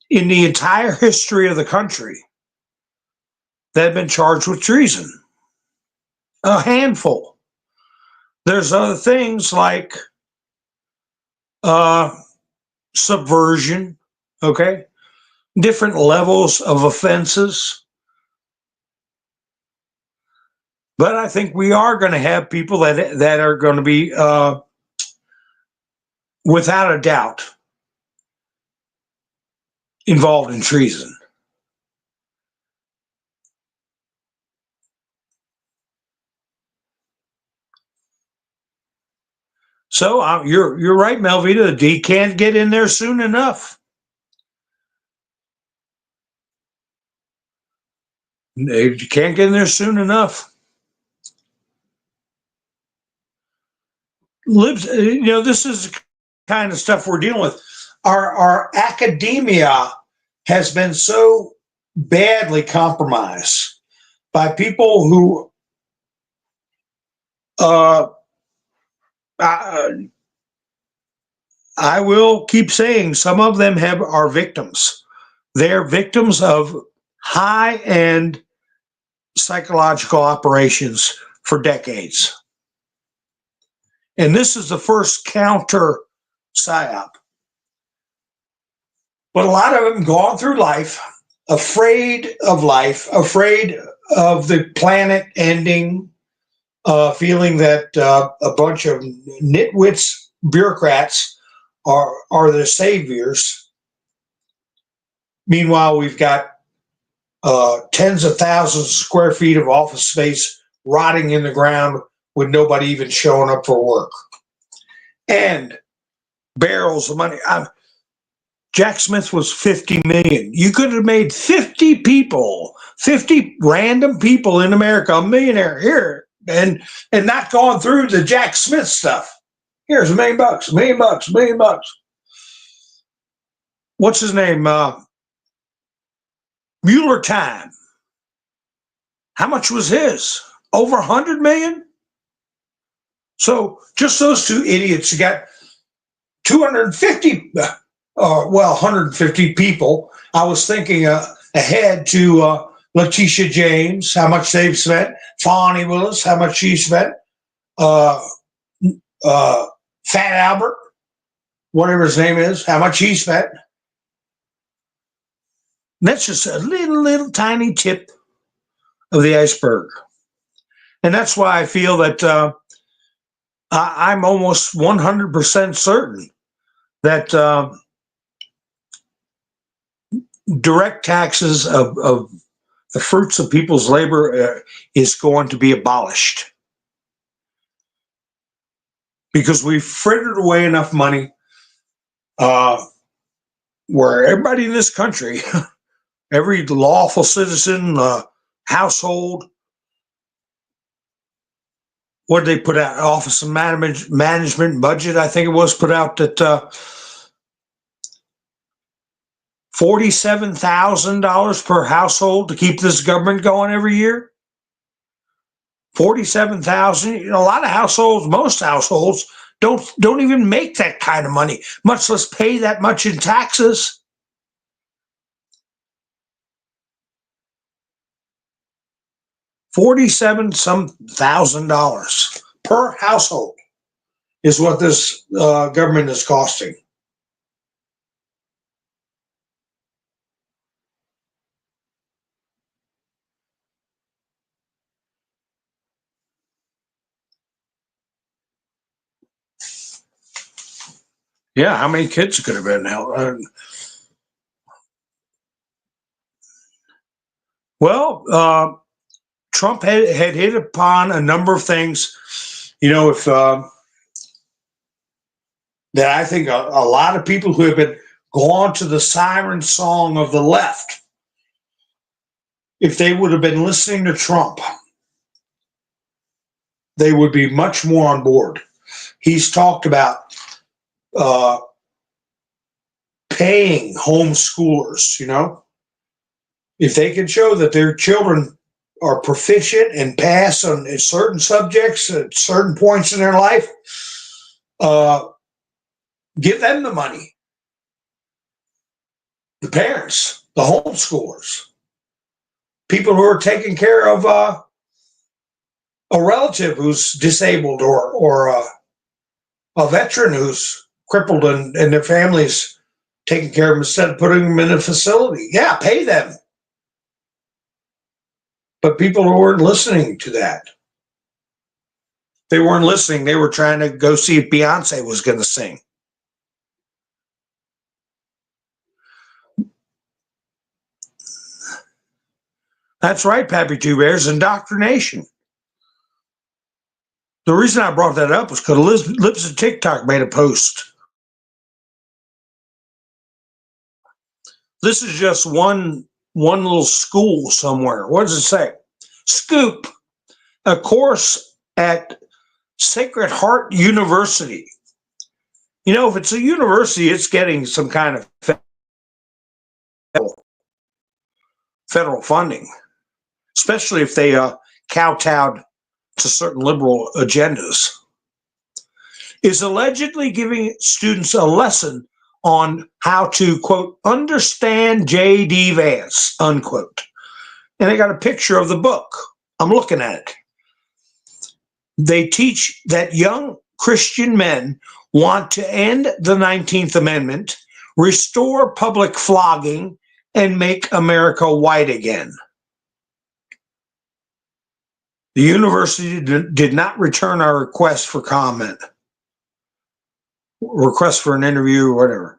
Speaker 1: in the entire history of the country that have been charged with treason. A handful. There's other things like subversion, okay? Different levels of offenses. But I think we are going to have people that are going to be, without a doubt, involved in treason. So you're right, Melvita. He can't get in there soon enough. You can't get in there soon enough. This is the kind of stuff we're dealing with. Our academia has been so badly compromised by people who I will keep saying some of them are victims. They're victims of high-end psychological operations for decades. And this is the first counter psyop. But a lot of them gone through life, afraid of the planet ending, feeling that a bunch of nitwits, bureaucrats are their saviors. Meanwhile, we've got tens of thousands of square feet of office space rotting in the ground with nobody even showing up for work. And barrels of money. Jack Smith was 50 million. You could have made 50 random people in America a millionaire here and not gone through the Jack Smith stuff. Here's $1 million, $1 million, $1 million. What's his name? Mueller time. How much was his? Over 100 million? So just those two idiots, you got 250, 150 people. I was thinking ahead to Letitia James, how much they've spent, Fonnie Willis, how much she spent, Fat Albert, whatever his name is, how much he spent. That's just a little tiny tip of the iceberg. And that's why I feel that I'm almost 100% certain that direct taxes of the fruits of people's labor is going to be abolished. Because we've frittered away enough money where everybody in this country, every lawful citizen, household, what did they put out? Office of Management Budget, I think it was, put out that $47,000 per household to keep this government going every year. 47,000. A lot of households, most households, don't even make that kind of money, much less pay that much in taxes. $47,000 per household is what this government is costing. Yeah, how many kids could have been now? Trump had hit upon a number of things, if that I think a lot of people who have been gone to the siren song of the left, if they would have been listening to Trump, they would be much more on board. He's talked about uh, paying homeschoolers, if they can show that their children are proficient and pass on certain subjects at certain points in their life, uh, give them the money. The parents, the homeschoolers, people who are taking care of a relative who's disabled or a veteran who's crippled and their families taking care of them instead of putting them in a facility. Yeah, pay them. But people who weren't listening to that, they weren't listening. They were trying to go see if Beyonce was going to sing. That's right, Pappy Two Bears, indoctrination. The reason I brought that up was because Lips of TikTok made a post. This is just one little school somewhere. What does it say? Scoop, a course at Sacred Heart University. If it's a university, it's getting some kind of federal funding, especially if they kowtowed to certain liberal agendas, is allegedly giving students a lesson on how to, quote, understand J.D. Vance, unquote. And they got a picture of the book. I'm looking at it. They teach that young Christian men want to end the 19th Amendment, restore public flogging, and make America white again. The university did not return our request for comment, request for an interview or whatever.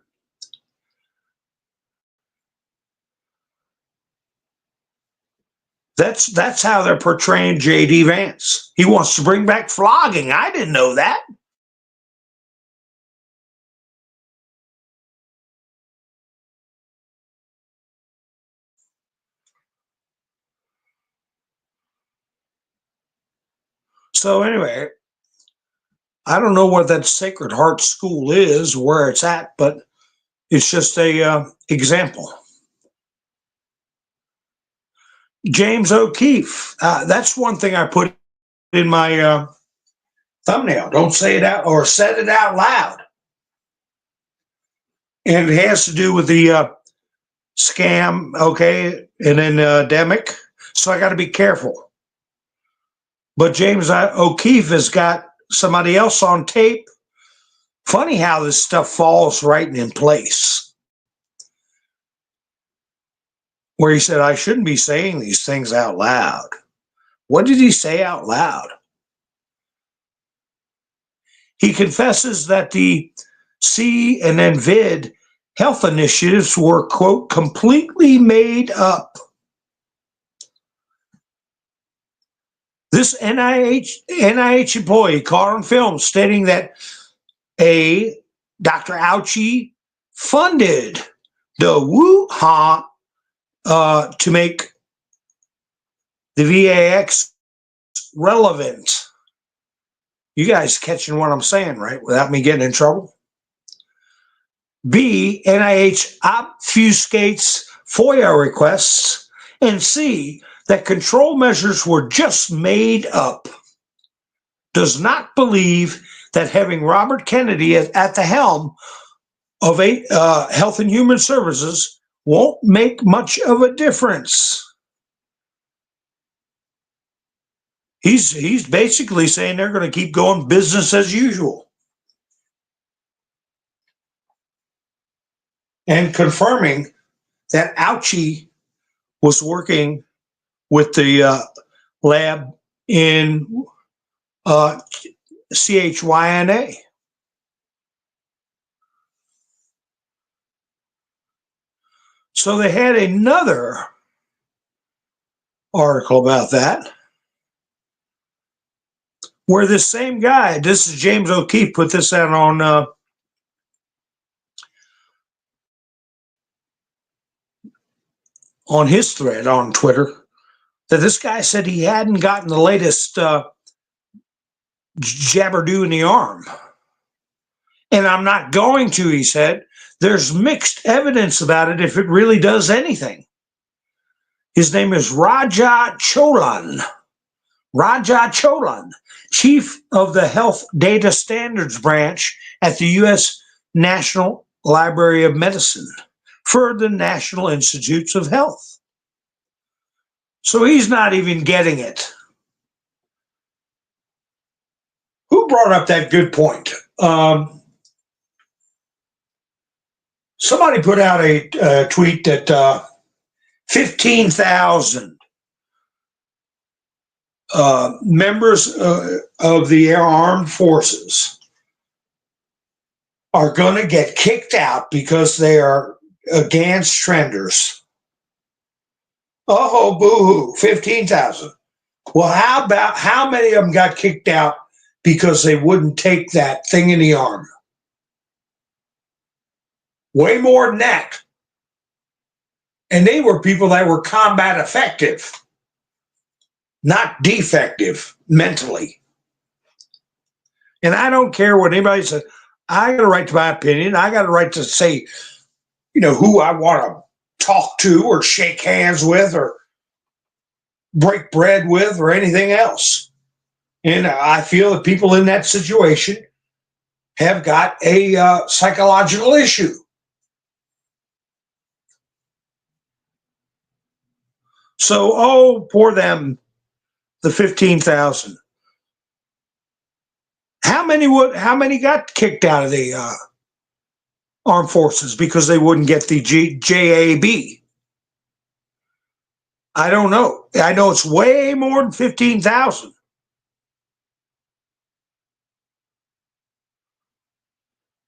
Speaker 1: That's how they're portraying J.D. Vance. He wants to bring back flogging. I didn't know that. So anyway, I don't know what that Sacred Heart School is, where it's at, but it's just a example. James O'Keefe. That's one thing I put in my thumbnail. Don't say it out or said it out loud. And it has to do with the scam, okay, and then Demic. So I got to be careful. But James O'Keefe has got somebody else on tape. Funny how this stuff falls right in place. Where he said, I shouldn't be saying these things out loud. What did he say out loud? He confesses that the C and then VID health initiatives were, quote, completely made up. This NIH employee caught on film stating that Dr. Auchi funded the Wuhan to make the VAX relevant. You guys catching what I'm saying, right? Without me getting in trouble. B, NIH obfuscates FOIA requests. And C, that control measures were just made up. Does not believe that having Robert Kennedy at the helm of Health and Human Services won't make much of a difference. He's basically saying they're going to keep going business as usual. And confirming that Auchi was working with the lab in CHYNA. So they had another article about that, where this same guy, this is James O'Keefe, put this out on his thread on Twitter, that this guy said he hadn't gotten the latest jabberdo in the arm. And I'm not going to, he said. There's mixed evidence about it if it really does anything. His name is Raja Cholan. Raja Cholan, chief of the Health Data Standards Branch at the U.S. National Library of Medicine for the National Institutes of Health. So he's not even getting it. Who brought up that good point? Somebody put out a tweet that 15,000 members of the armed forces are going to get kicked out because they are against trenders. Oh, boo-hoo, 15,000. Well, how many of them got kicked out because they wouldn't take that thing in the arm? Way more than that. And they were people that were combat effective, not defective mentally. And I don't care what anybody says. I got a right to my opinion. I got a right to say, who I want to talk to or shake hands with or break bread with or anything else. And I feel that people in that situation have got a psychological issue. So, poor them, the 15,000. How many got kicked out of the armed forces because they wouldn't get the JAB? I don't know. I know it's way more than 15,000.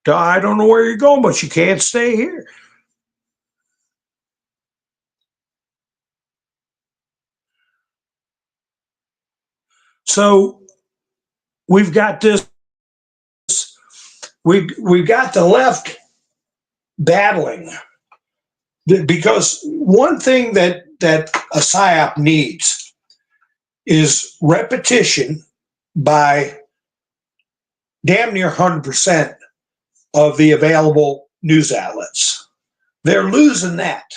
Speaker 1: I don't know where you're going, but you can't stay here. So we've got this. We've got the left battling, because one thing that a PSYOP needs is repetition by damn near 100% of the available news outlets. They're losing that.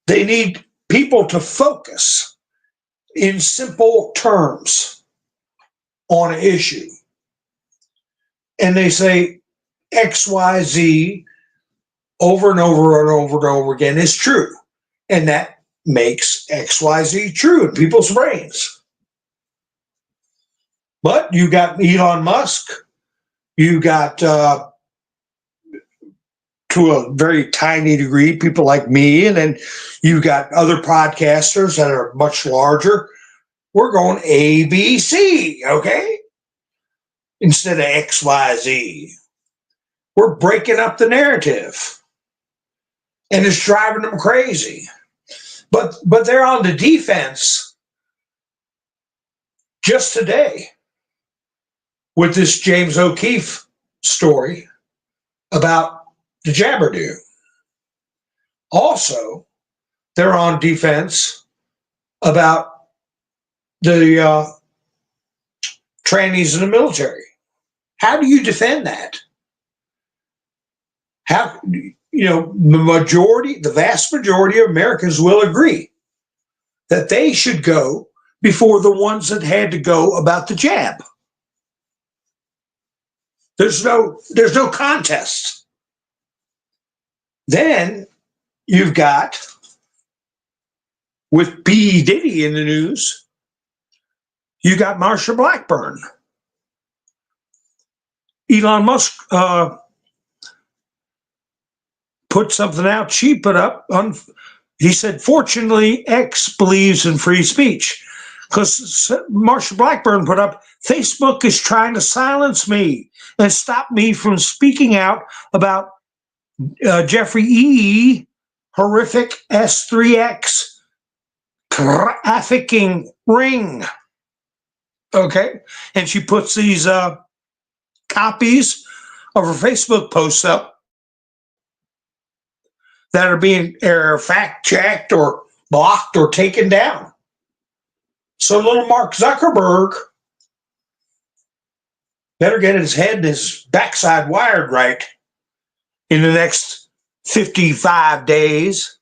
Speaker 1: They need people to focus in simple terms on an issue. And they say XYZ over and over and over and over again is true. And that makes XYZ true in people's brains. But you got Elon Musk, you got, to a very tiny degree, people like me, and then you got other podcasters that are much larger. We're going ABC, okay? Instead of XYZ. We're breaking up the narrative. And it's driving them crazy. But they're on the defense just today with this James O'Keefe story about the Jabberdew. Also, they're on defense about the trannies in the military. How do you defend that? How, the vast majority of Americans will agree that they should go before the ones that had to go about the jab. There's no contest. Then you've got, with P. Diddy in the news, you got Marsha Blackburn. Elon Musk put something out. She put up, he said, fortunately, X believes in free speech. Because Marsha Blackburn put up, Facebook is trying to silence me and stop me from speaking out about Jeffrey E. horrific S3X trafficking ring. Okay. And she puts these copies of her Facebook posts up that are being fact checked or blocked or taken down. So little Mark Zuckerberg better get his head and his backside wired right in the next 55 days,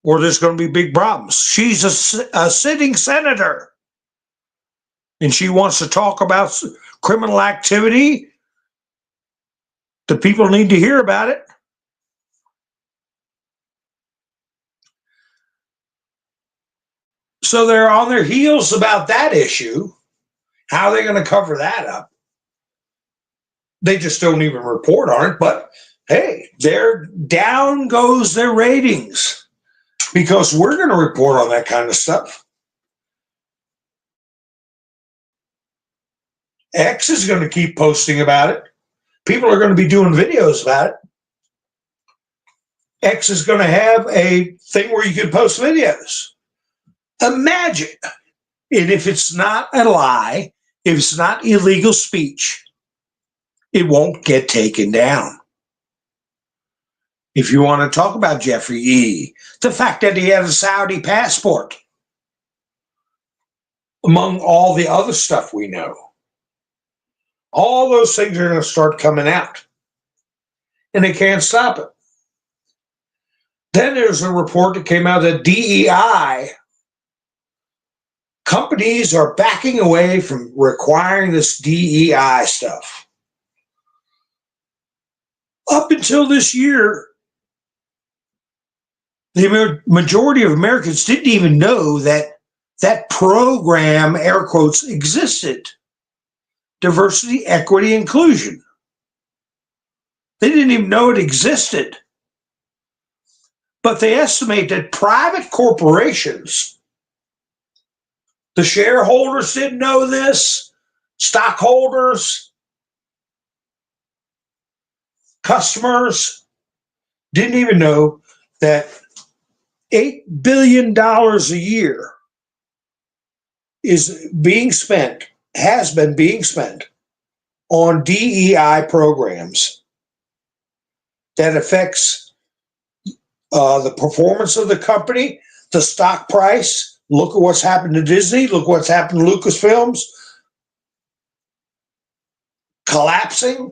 Speaker 1: or there's going to be big problems. She's a sitting senator, and she wants to talk about criminal activity. The people need to hear about it. So they're on their heels about that issue. How are they going to cover that up? They just don't even report on it. But hey, down goes their ratings because we're going to report on that kind of stuff. X is going to keep posting about it. People are going to be doing videos about it. X is going to have a thing where you can post videos. Imagine, and if it's not a lie, if it's not illegal speech, it won't get taken down. If you want to talk about Jeffrey E., the fact that he had a Saudi passport, among all the other stuff we know, all those things are going to start coming out, and they can't stop it. Then there's a report that came out that DEI companies are backing away from requiring this DEI stuff. Up until this year, the majority of Americans didn't even know that that program, air quotes, existed. Diversity, equity, inclusion. They didn't even know it existed. But they estimate that private corporations, the shareholders didn't know this, stockholders, customers didn't even know that $8 billion a year is being spent, has been being spent on DEI programs that affects the performance of the company, the stock price. Look at what's happened to Disney. Look what's happened to Lucasfilms. Collapsing,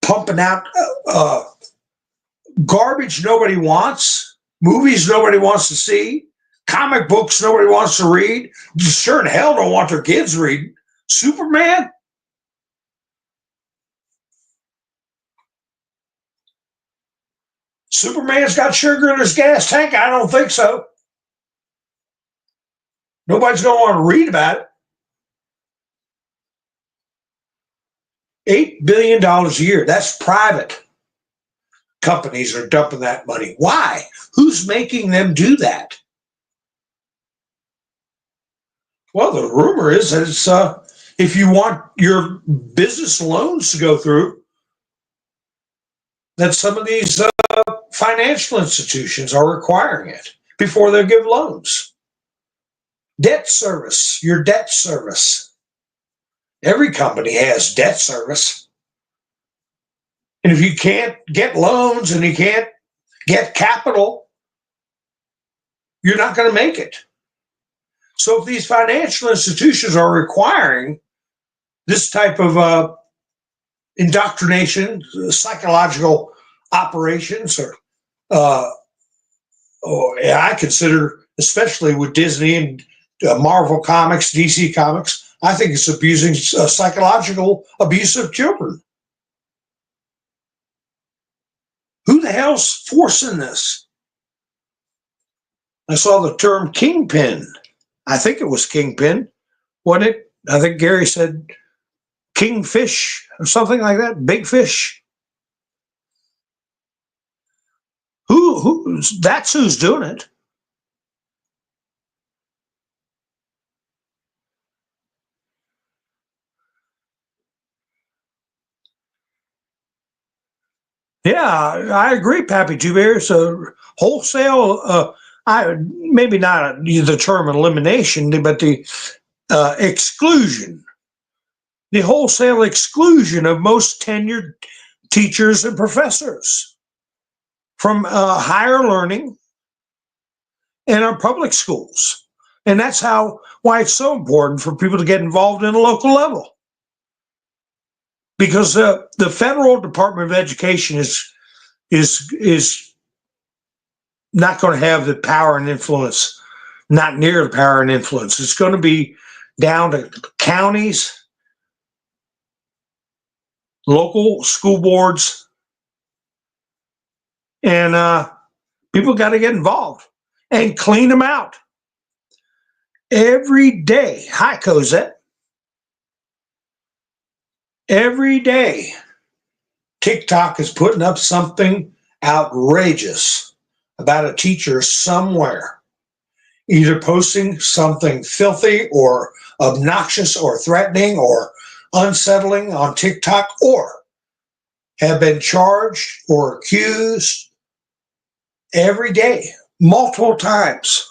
Speaker 1: pumping out garbage nobody wants, movies nobody wants to see, comic books nobody wants to read. Sure in hell don't want their kids reading. Superman? Superman's got sugar in his gas tank? I don't think so. Nobody's going to want to read about it. $8 billion a year. That's private. Companies are dumping that money. Why? Who's making them do that? Well, the rumor is that it's if you want your business loans to go through, that some of these financial institutions are requiring it before they give loans. Debt service, your debt service. Every company has debt service. And if you can't get loans and you can't get capital, you're not going to make it. So if these financial institutions are requiring this type of indoctrination, psychological operations, or I consider, especially with Disney and Marvel Comics, DC Comics, I think it's abusing psychological abuse of children. Who the hell's forcing this? I saw the term kingpin. I think it was kingpin, wasn't it? I think Gary said kingfish or something like that, big fish. That's who's doing it. Yeah, I agree, Pappy Two Bears. So wholesale, maybe not the term elimination, but the exclusion, the wholesale exclusion of most tenured teachers and professors from higher learning in our public schools. And that's why it's so important for people to get involved in a local level. Because the federal Department of Education is not going to have the power and influence, not near the power and influence. It's going to be down to counties, local school boards, and people got to get involved and clean them out every day. Hi, Cosette. Every day, TikTok is putting up something outrageous about a teacher somewhere, either posting something filthy or obnoxious or threatening or unsettling on TikTok, or have been charged or accused every day, multiple times.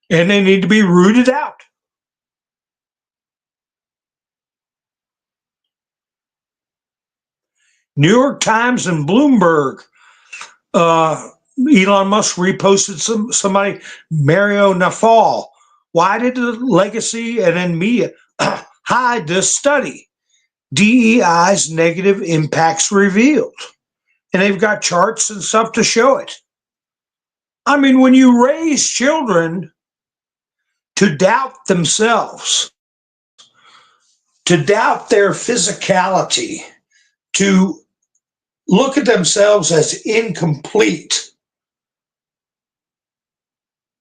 Speaker 1: And they need to be rooted out. New York Times and Bloomberg, Elon Musk reposted somebody, Mario Nafal. Why did the legacy and then media hide this study? DEI's negative impacts revealed. And they've got charts and stuff to show it. I mean, when you raise children to doubt themselves, to doubt their physicality, to look at themselves as incomplete,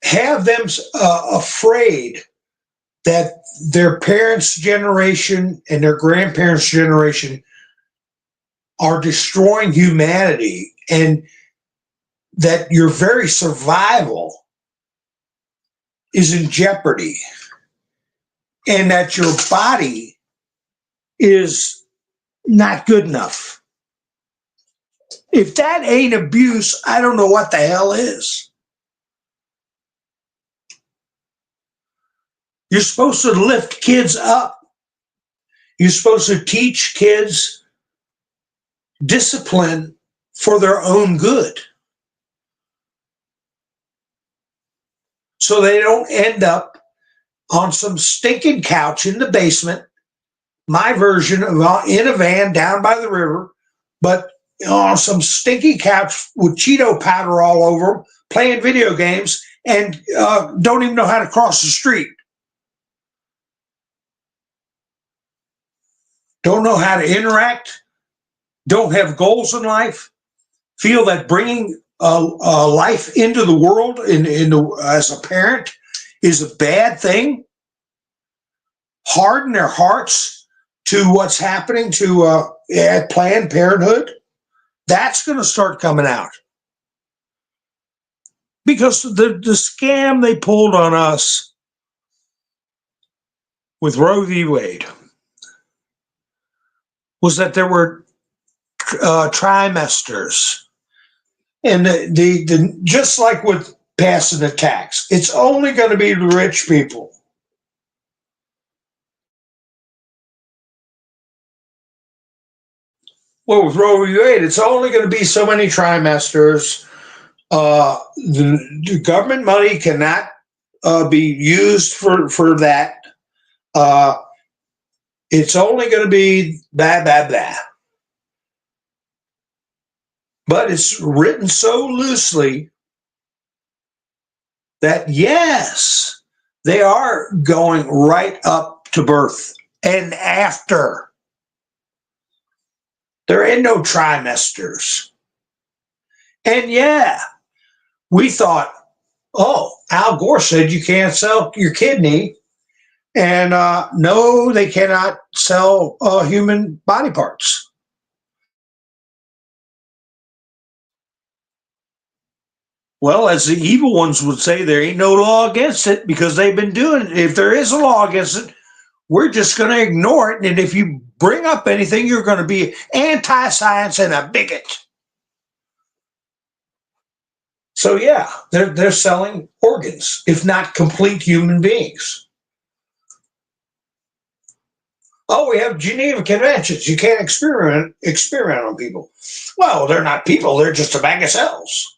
Speaker 1: have them afraid that their parents' generation and their grandparents' generation are destroying humanity, and that your very survival is in jeopardy, and that your body is not good enough. If that ain't abuse, I don't know what the hell is. You're supposed to lift kids up. You're supposed to teach kids discipline for their own good, so they don't end up on some stinking couch in the basement, my version of in a van down by the river, but on some stinky couch with Cheeto powder all over them, playing video games, and don't even know how to cross the street. Don't know how to interact, don't have goals in life, feel that bringing life into the world as a parent is a bad thing, harden their hearts to what's happening to at Planned Parenthood. That's going to start coming out. Because the scam they pulled on us with Roe v. Wade was that there were trimesters. And the just like with passing the tax, it's only going to be the rich people. Well, with Roe v. Wade, it's only going to be so many trimesters. The government money cannot be used for that. It's only going to be blah, blah, blah. But it's written so loosely that, yes, they are going right up to birth and after. There ain't no trimesters. And yeah, we thought, oh, Al Gore said you can't sell your kidney. And no, they cannot sell human body parts. Well, as the evil ones would say, there ain't no law against it because they've been doing it. If there is a law against it, we're just going to ignore it. And if you bring up anything, you're going to be anti-science and a bigot. So yeah, they're selling organs, if not complete human beings. Oh, we have Geneva Conventions. You can't experiment on people. Well, they're not people. They're just a bag of cells.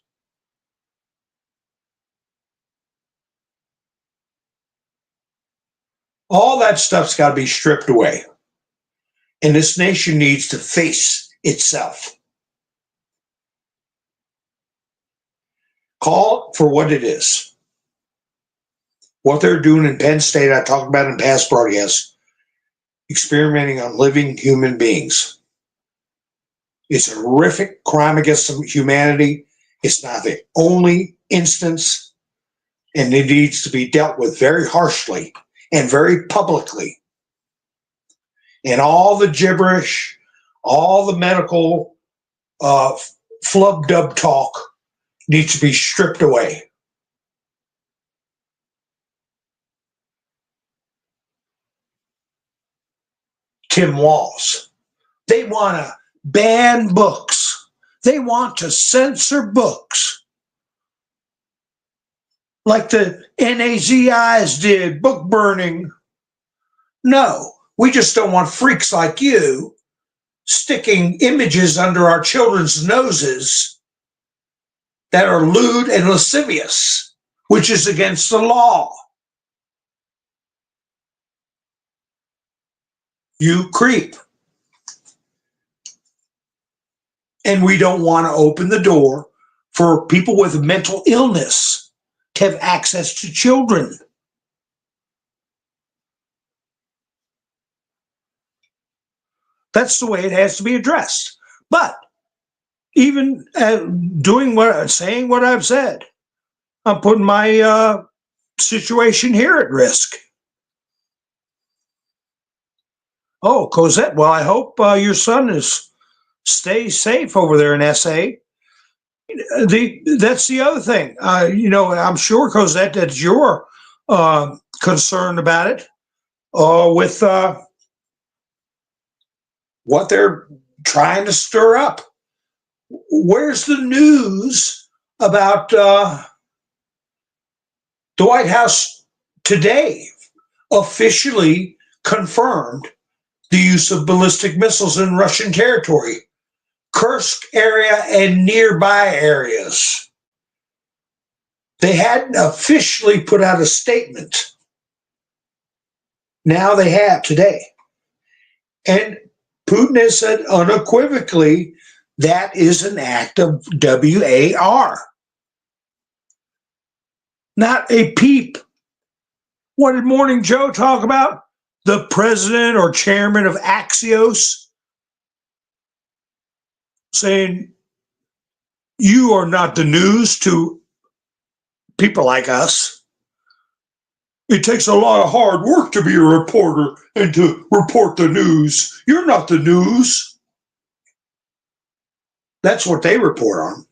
Speaker 1: All that stuff's got to be stripped away. And this nation needs to face itself. Call it for what it is. What they're doing in Penn State, I talked about in past broadcasts, experimenting on living human beings. It's a horrific crime against humanity. It's not the only instance, and it needs to be dealt with very harshly and very publicly. And all the gibberish, all the medical flub-dub talk needs to be stripped away. Tim Walz. They want to ban books. They want to censor books. Like the NAZIs did, book burning. No, we just don't want freaks like you sticking images under our children's noses that are lewd and lascivious, which is against the law. You creep. And we don't want to open the door for people with mental illness to have access to children. That's the way it has to be addressed. But even saying what I've said, I'm putting my situation here at risk. Oh, Cosette, well, I hope your son stays safe over there in SA. That's the other thing. I'm sure, Cosette, that you're concerned about it with what they're trying to stir up. Where's the news about the White House today officially confirmed the use of ballistic missiles in Russian territory, Kursk area and nearby areas? They hadn't officially put out a statement. Now they have today. And Putin has said unequivocally that is an act of war. Not a peep. What did Morning Joe talk about? The president or chairman of Axios saying, you are not the news to people like us. It takes a lot of hard work to be a reporter and to report the news. You're not the news. That's what they report on.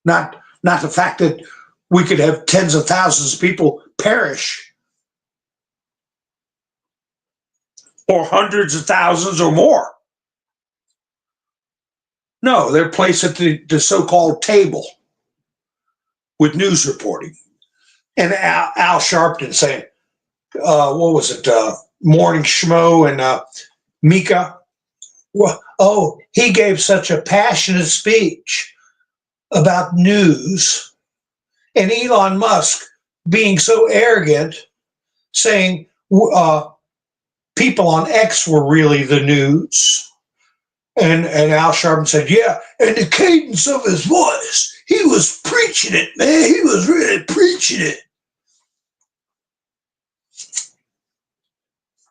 Speaker 1: Not the fact that we could have tens of thousands of people perish, or hundreds of thousands or more. No, they're placed at the so-called table with news reporting. And Al Sharpton saying, what was it, Morning Schmo and Mika? Well, he gave such a passionate speech about news. And Elon Musk being so arrogant, saying people on X were really the news. And Al Sharpton said, yeah, and the cadence of his voice, he was preaching it, man. He was really preaching it.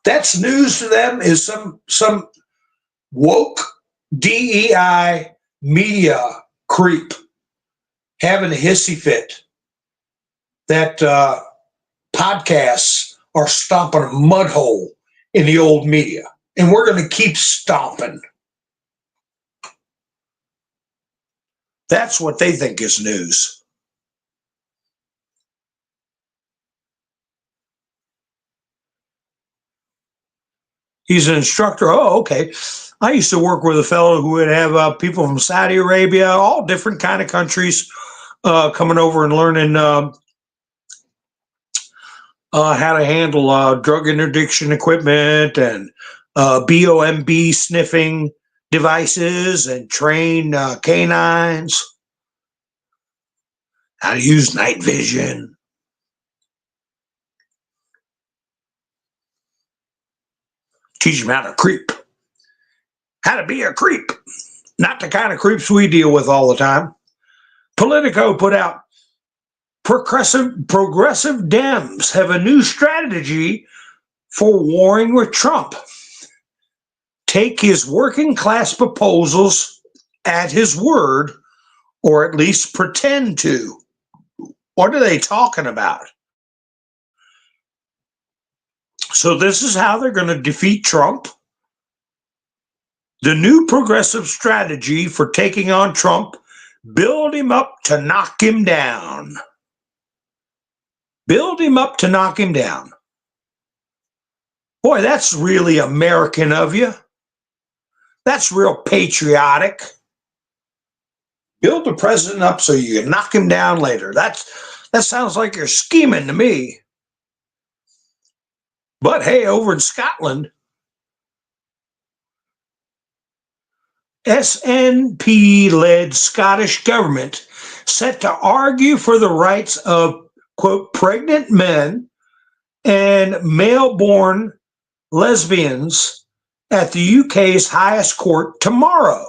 Speaker 1: That's news to them, is some woke DEI media creep having a hissy fit that podcasts are stomping a mud hole in the old media. And we're going to keep stomping. That's what they think is news. He's an instructor. Oh, okay. I used to work with a fellow who would have people from Saudi Arabia, all different kind of countries, coming over and learning how to handle drug interdiction equipment and BOMB sniffing devices and train canines, how to use night vision. Teach them how to creep. How to be a creep. Not the kind of creeps we deal with all the time. Politico put out, progressive Dems have a new strategy for warring with Trump. Take his working class proposals at his word, or at least pretend to. What are they talking about? So this is how they're going to defeat Trump. The new progressive strategy for taking on Trump: build him up to knock him down. Build him up to knock him down. Boy, that's really American of you. That's real patriotic. Build the president up so you can knock him down later. That sounds like you're scheming to me. But hey, over in Scotland, SNP-led Scottish government set to argue for the rights of, quote, pregnant men and male-born lesbians at the UK's highest court tomorrow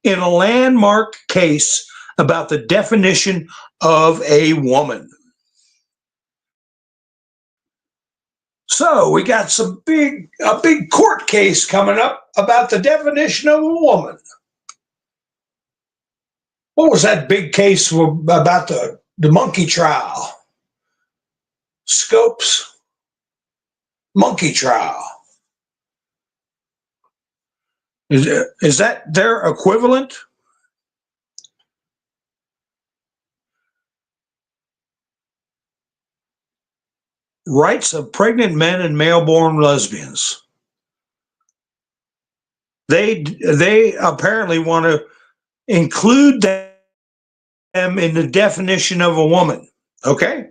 Speaker 1: in a landmark case about the definition of a woman. So we got a big court case coming up about the definition of a woman. What was that big case about the monkey trial? Scopes monkey trial. Is that their equivalent? Rights of pregnant men and male-born lesbians. They apparently want to include them in the definition of a woman. Okay?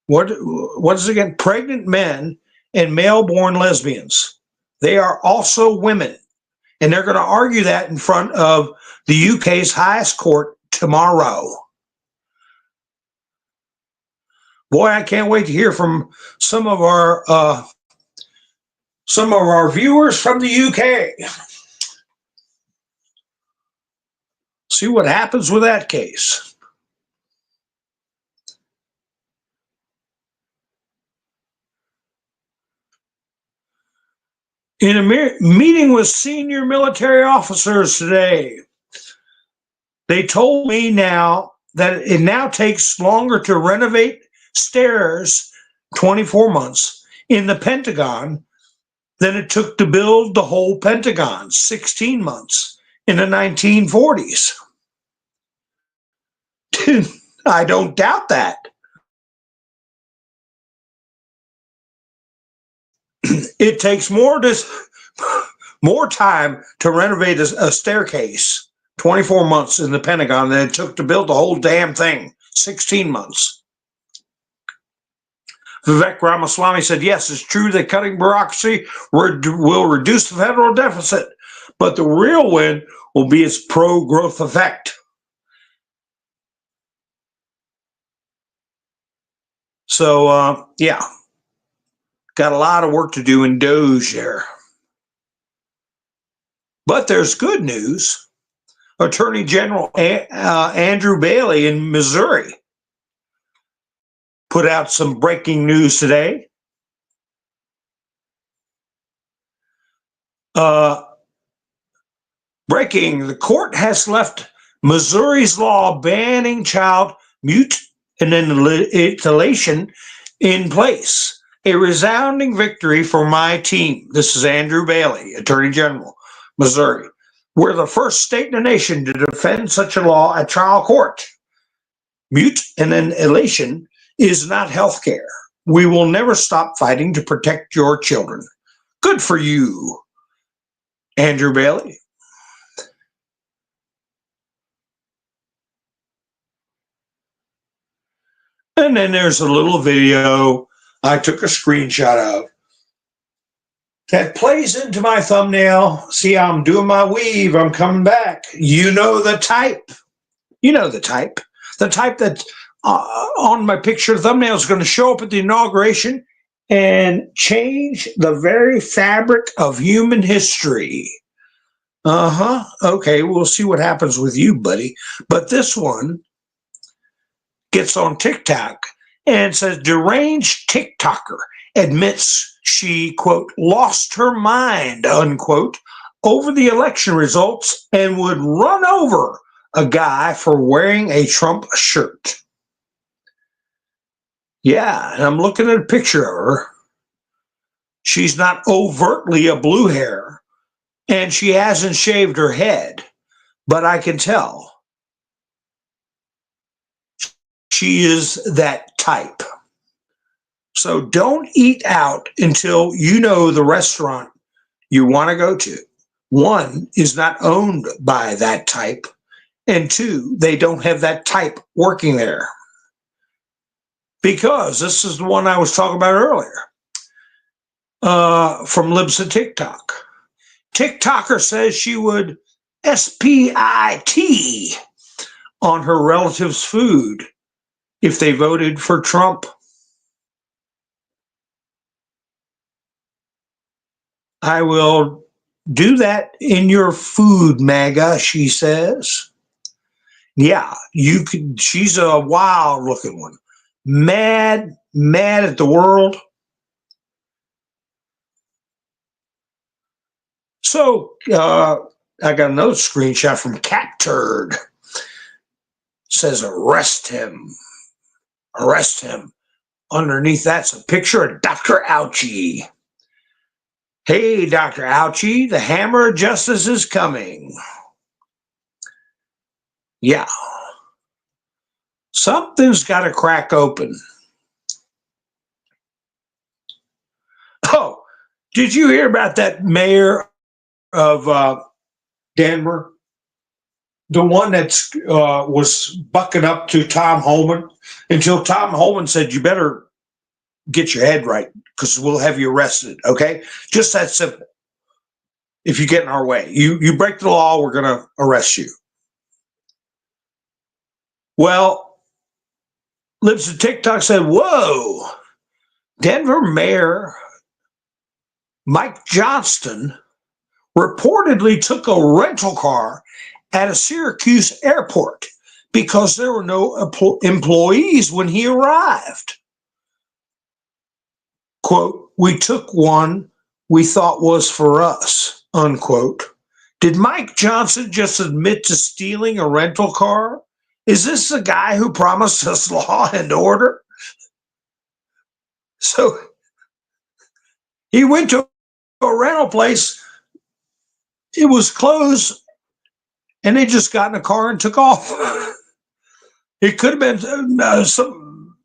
Speaker 1: What is it again? Pregnant men and male-born lesbians. They are also women. And they're going to argue that in front of the UK's highest court tomorrow. Boy, I can't wait to hear from some of our viewers from the UK. See what happens with that case. In a meeting with senior military officers today, they told me now that it now takes longer to renovate stairs, 24 months, in the Pentagon than it took to build the whole Pentagon, 16 months, in the 1940s. I don't doubt that. It takes more time to renovate a staircase, 24 months in the Pentagon, than it took to build the whole damn thing, 16 months. Vivek Ramaswamy said, yes, it's true that cutting bureaucracy will reduce the federal deficit, but the real win will be its pro-growth effect. So, yeah. Got a lot of work to do in Doge there. But there's good news. Attorney General Andrew Bailey in Missouri put out some breaking news today. Breaking, the court has left Missouri's law banning child mutilation in place. A resounding victory for my team. This is Andrew Bailey, Attorney General, Missouri. We're the first state in the nation to defend such a law at trial court. Mutilation is not health care. We will never stop fighting to protect your children. Good for you, Andrew Bailey. And then there's a little video I took a screenshot of that plays into my thumbnail. See how I'm doing my weave. I'm coming back. You know the type. You know the type. The type that on my picture thumbnail is going to show up at the inauguration and change the very fabric of human history. Uh-huh. Okay, we'll see what happens with you, buddy. But this one gets on TikTok and says deranged TikToker admits she, quote, lost her mind, unquote, over the election results and would run over a guy for wearing a Trump shirt. Yeah, and I'm looking at a picture of her. She's not overtly a blue hair, and she hasn't shaved her head, but I can tell she is that type. So don't eat out until you know the restaurant you want to go to. One is not owned by that type, and two, they don't have that type working there. Because this is the one I was talking about earlier from Libs of TikTok. TikToker says she would SPIT on her relatives' food if they voted for Trump. I will do that in your food, MAGA, she says. Yeah, you could. She's a wild looking one. Mad at the world. So I got another screenshot from Cat Turd. Says arrest him. Arrest him. Underneath that's a picture of Dr. Ouchie. Hey, Dr. Ouchie, the hammer of justice is coming. Yeah. Something's got to crack open. Oh, did you hear about that mayor of Denver? The one that was bucking up to Tom Homan until Tom Homan said, you better get your head right because we'll have you arrested, okay? Just that simple. If you get in our way, you break the law, we're going to arrest you. Well, Libs of TikTok said, whoa, Denver Mayor Mike Johnston reportedly took a rental car at a Syracuse airport because there were no employees when he arrived. Quote, we took one we thought was for us, unquote. Did Mike Johnson just admit to stealing a rental car? Is this the guy who promised us law and order? So he went to a rental place. It was closed, and they just got in a car and took off. It could have been some,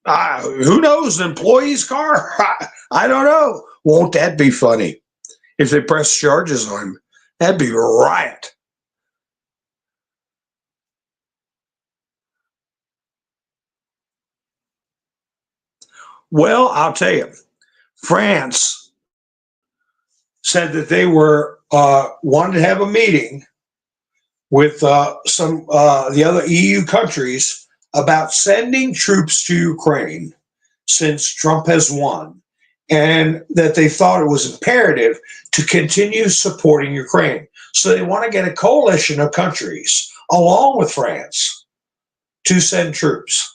Speaker 1: who knows, an employee's car? I don't know. Won't that be funny if they press charges on him? That'd be a riot. Well, I'll tell you, France said that they were wanted to have a meeting with some the other EU countries about sending troops to Ukraine since Trump has won, and that they thought it was imperative to continue supporting Ukraine. So they want to get a coalition of countries along with France to send troops.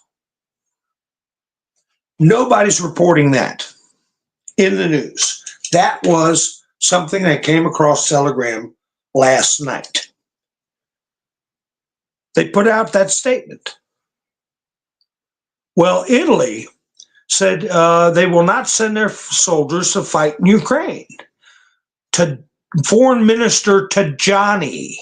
Speaker 1: Nobody's reporting that in the news. That was something that came across Telegram last night. They put out that statement. Well, Italy said they will not send their soldiers to fight in Ukraine. To Foreign Minister Tajani,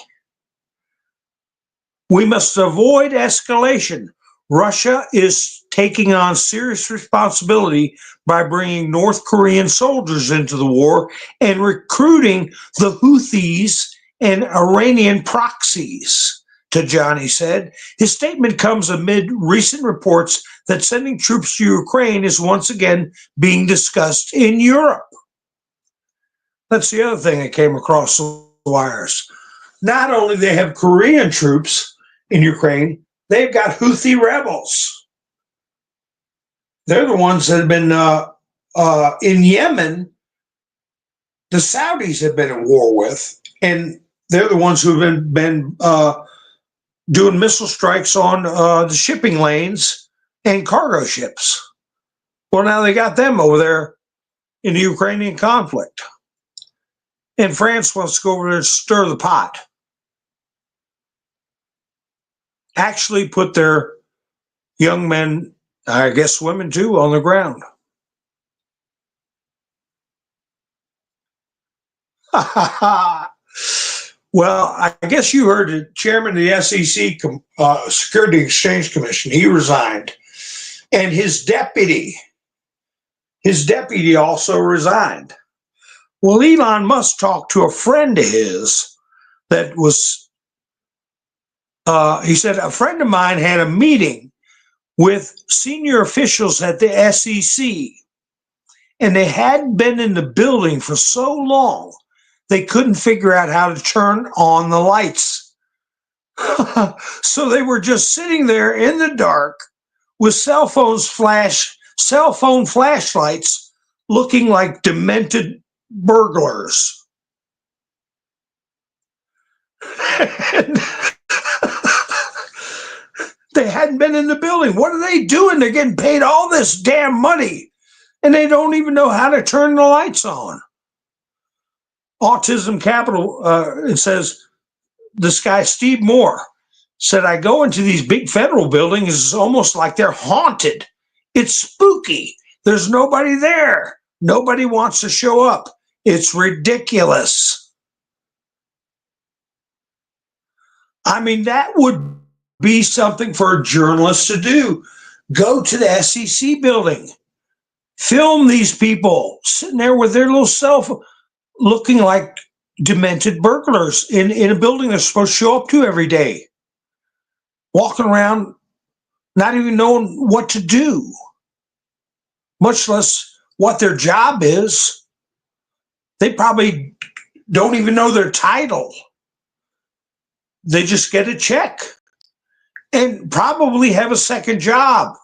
Speaker 1: we must avoid escalation. Russia is taking on serious responsibility by bringing North Korean soldiers into the war and recruiting the Houthis and Iranian proxies, Tajani said. His statement comes amid recent reports that sending troops to Ukraine is once again being discussed in Europe. That's the other thing that came across the wires. Not only do they have Korean troops in Ukraine, they've got Houthi rebels. They're the ones that have been in Yemen, the Saudis have been at war with, and they're the ones who've been doing missile strikes on the shipping lanes and cargo ships. Well, now they got them over there in the Ukrainian conflict. And France wants to go over there and stir the pot. Actually put their young men, I guess women too, on the ground. Well, I guess you heard the chairman of the SEC, Security Exchange Commission, he resigned. And his deputy also resigned. Well, Elon Musk talked to a friend of his that was, he said, a friend of mine had a meeting with senior officials at the SEC, and they hadn't been in the building for so long, they couldn't figure out how to turn on the lights. So they were just sitting there in the dark with cell phone flashlights looking like demented burglars. They hadn't been in the building. What are they doing? They're getting paid all this damn money, and they don't even know how to turn the lights on. Autism Capital, it says, this guy, Steve Moore, said, I go into these big federal buildings, it's almost like they're haunted. It's spooky. There's nobody there. Nobody wants to show up. It's ridiculous. I mean, that would be something for a journalist to do. Go to the SEC building. Film these people sitting there with their little cell phone, looking like demented burglars in a building they're supposed to show up to every day. Walking around, not even knowing what to do, much less what their job is. They probably don't even know their title. They just get a check and probably have a second job.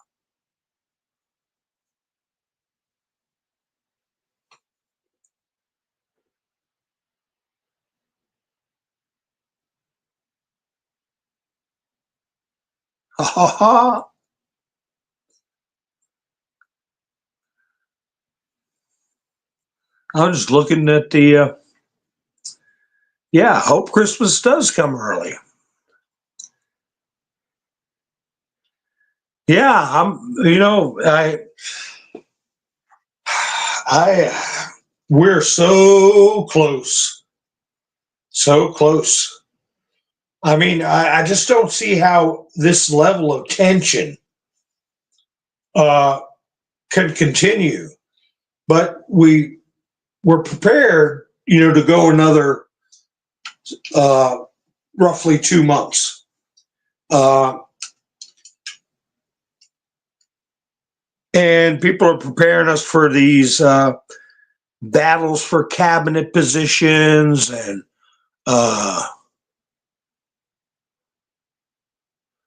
Speaker 1: I was just looking at the, hope Christmas does come early. Yeah, we're so close. So close. I mean, I just don't see how this level of tension can continue. But we're prepared, to go another roughly 2 months. And people are preparing us for these battles for cabinet positions and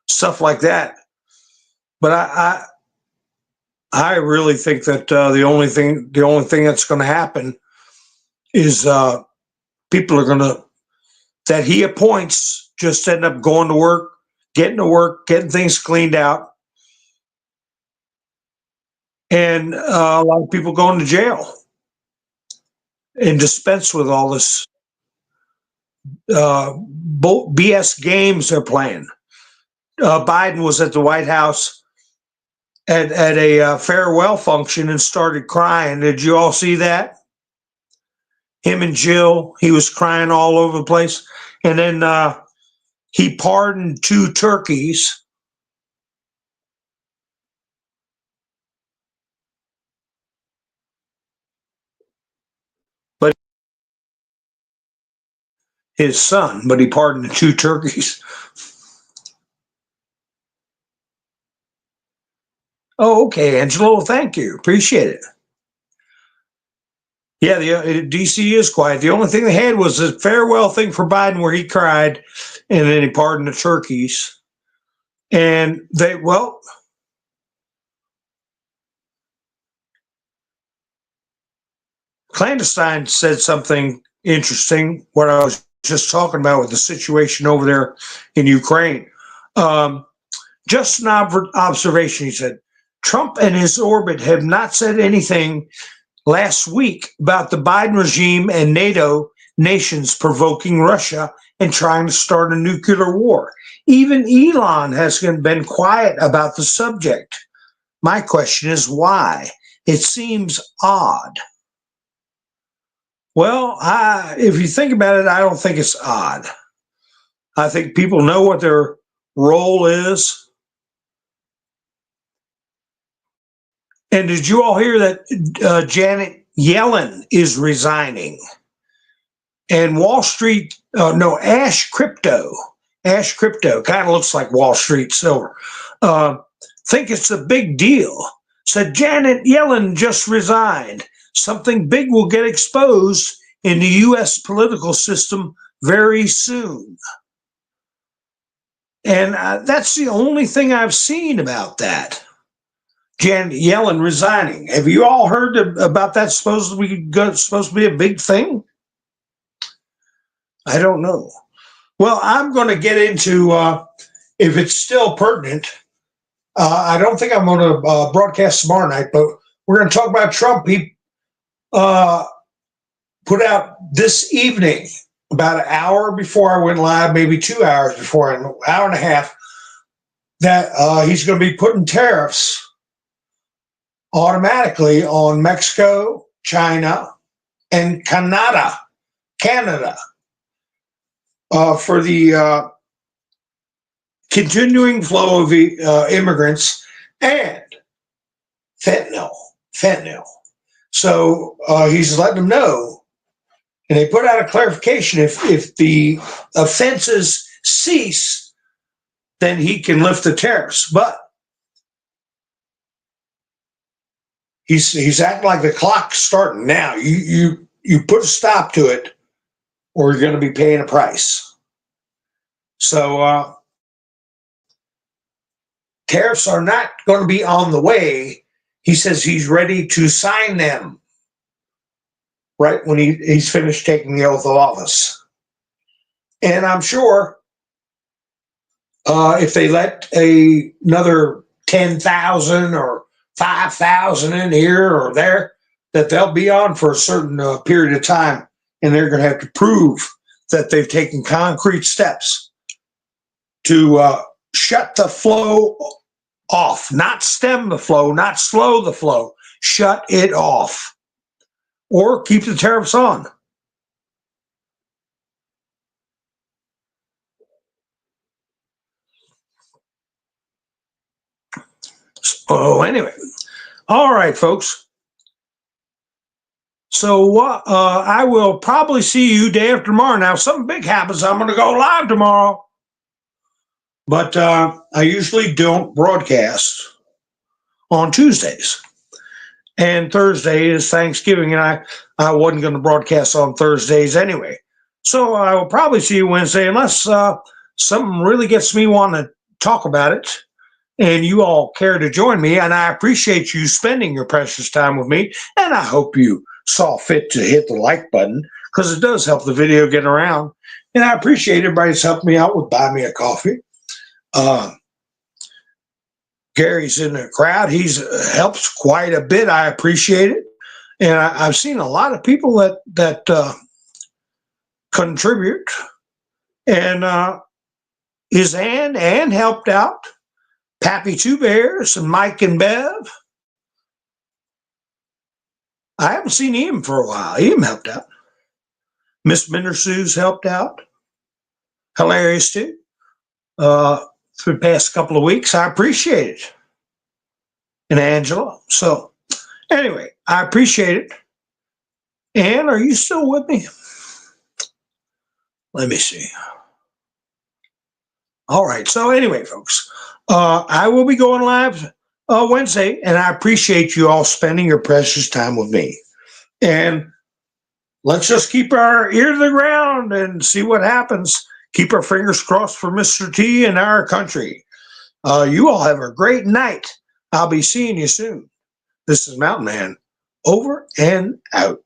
Speaker 1: stuff like that. But I really think that the only thing that's going to happen is people are going to, that he appoints, just end up going to work, getting things cleaned out, and a lot of people going to jail and dispense with all this BS games they're playing. Biden was at the White House at a farewell function and started crying. Did you all see that? Him and Jill, he was crying all over the place. And then he pardoned 2 turkeys. But his son, but he pardoned 2 turkeys. Oh, okay, Angelo. Thank you. Appreciate it. Yeah, the DC is quiet. The only thing they had was a farewell thing for Biden where he cried, and then he pardoned the turkeys. And they, well, Clandestine said something interesting, what I was just talking about with the situation over there in Ukraine. Just an observation, he said. Trump and his orbit have not said anything last week about the Biden regime and NATO nations provoking Russia and trying to start a nuclear war. Even Elon has been quiet about the subject. My question is why? It seems odd. Well, if you think about it, I don't think it's odd. I think people know what their role is. And did you all hear that Janet Yellen is resigning? And Wall Street, Ash Crypto, kind of looks like Wall Street silver, think it's a big deal. Said Janet Yellen just resigned. Something big will get exposed in the U.S. political system very soon. And that's the only thing I've seen about that. Janet Yellen resigning. Have you all heard about that supposed to be a big thing? I don't know. Well, I'm going to get into, if it's still pertinent, I don't think I'm going to broadcast tomorrow night, but we're going to talk about Trump. He put out this evening, about an hour before I went live, maybe 2 hours before, an hour and a half, that he's going to be putting tariffs automatically on Mexico, China, and Canada for the continuing flow of immigrants and fentanyl. So he's letting them know, and they put out a clarification, if the offenses cease, then he can lift the tariffs. But he's acting like the clock's starting now. You put a stop to it, or you're going to be paying a price. So tariffs are not going to be on the way. He says he's ready to sign them right when he's finished taking the oath of office. And I'm sure if they let another 10,000 or 5,000 in here or there, that they'll be on for a certain period of time, and they're going to have to prove that they've taken concrete steps to shut the flow off, not stem the flow, not slow the flow, shut it off, or keep the tariffs on. So anyway, all right, folks. So I will probably see you day after tomorrow. Now, if something big happens, I'm going to go live tomorrow. But I usually don't broadcast on Tuesdays. And Thursday is Thanksgiving, and I wasn't going to broadcast on Thursdays anyway. So I will probably see you Wednesday, unless something really gets me wanting to talk about it, and you all care to join me. And I appreciate you spending your precious time with me, and I hope you saw fit to hit the like button, because it does help the video get around. And I appreciate everybody's helped me out with Buy Me a Coffee. Gary's in the crowd. He's helps quite a bit. I appreciate it. And I've seen a lot of people that contribute. And his and helped out. Pappy Two Bears and Mike and Bev. I haven't seen him for a while. Him helped out. Miss Mindersue's helped out. Hilarious too. For the past couple of weeks. I appreciate it. And Angela. So anyway, I appreciate it. Ann, are you still with me? Let me see. All right. So anyway, folks, I will be going live Wednesday, and I appreciate you all spending your precious time with me. And let's just keep our ear to the ground and see what happens. Keep our fingers crossed for Mr. T and our country. You all have a great night. I'll be seeing you soon. This is Mountain Man, over and out.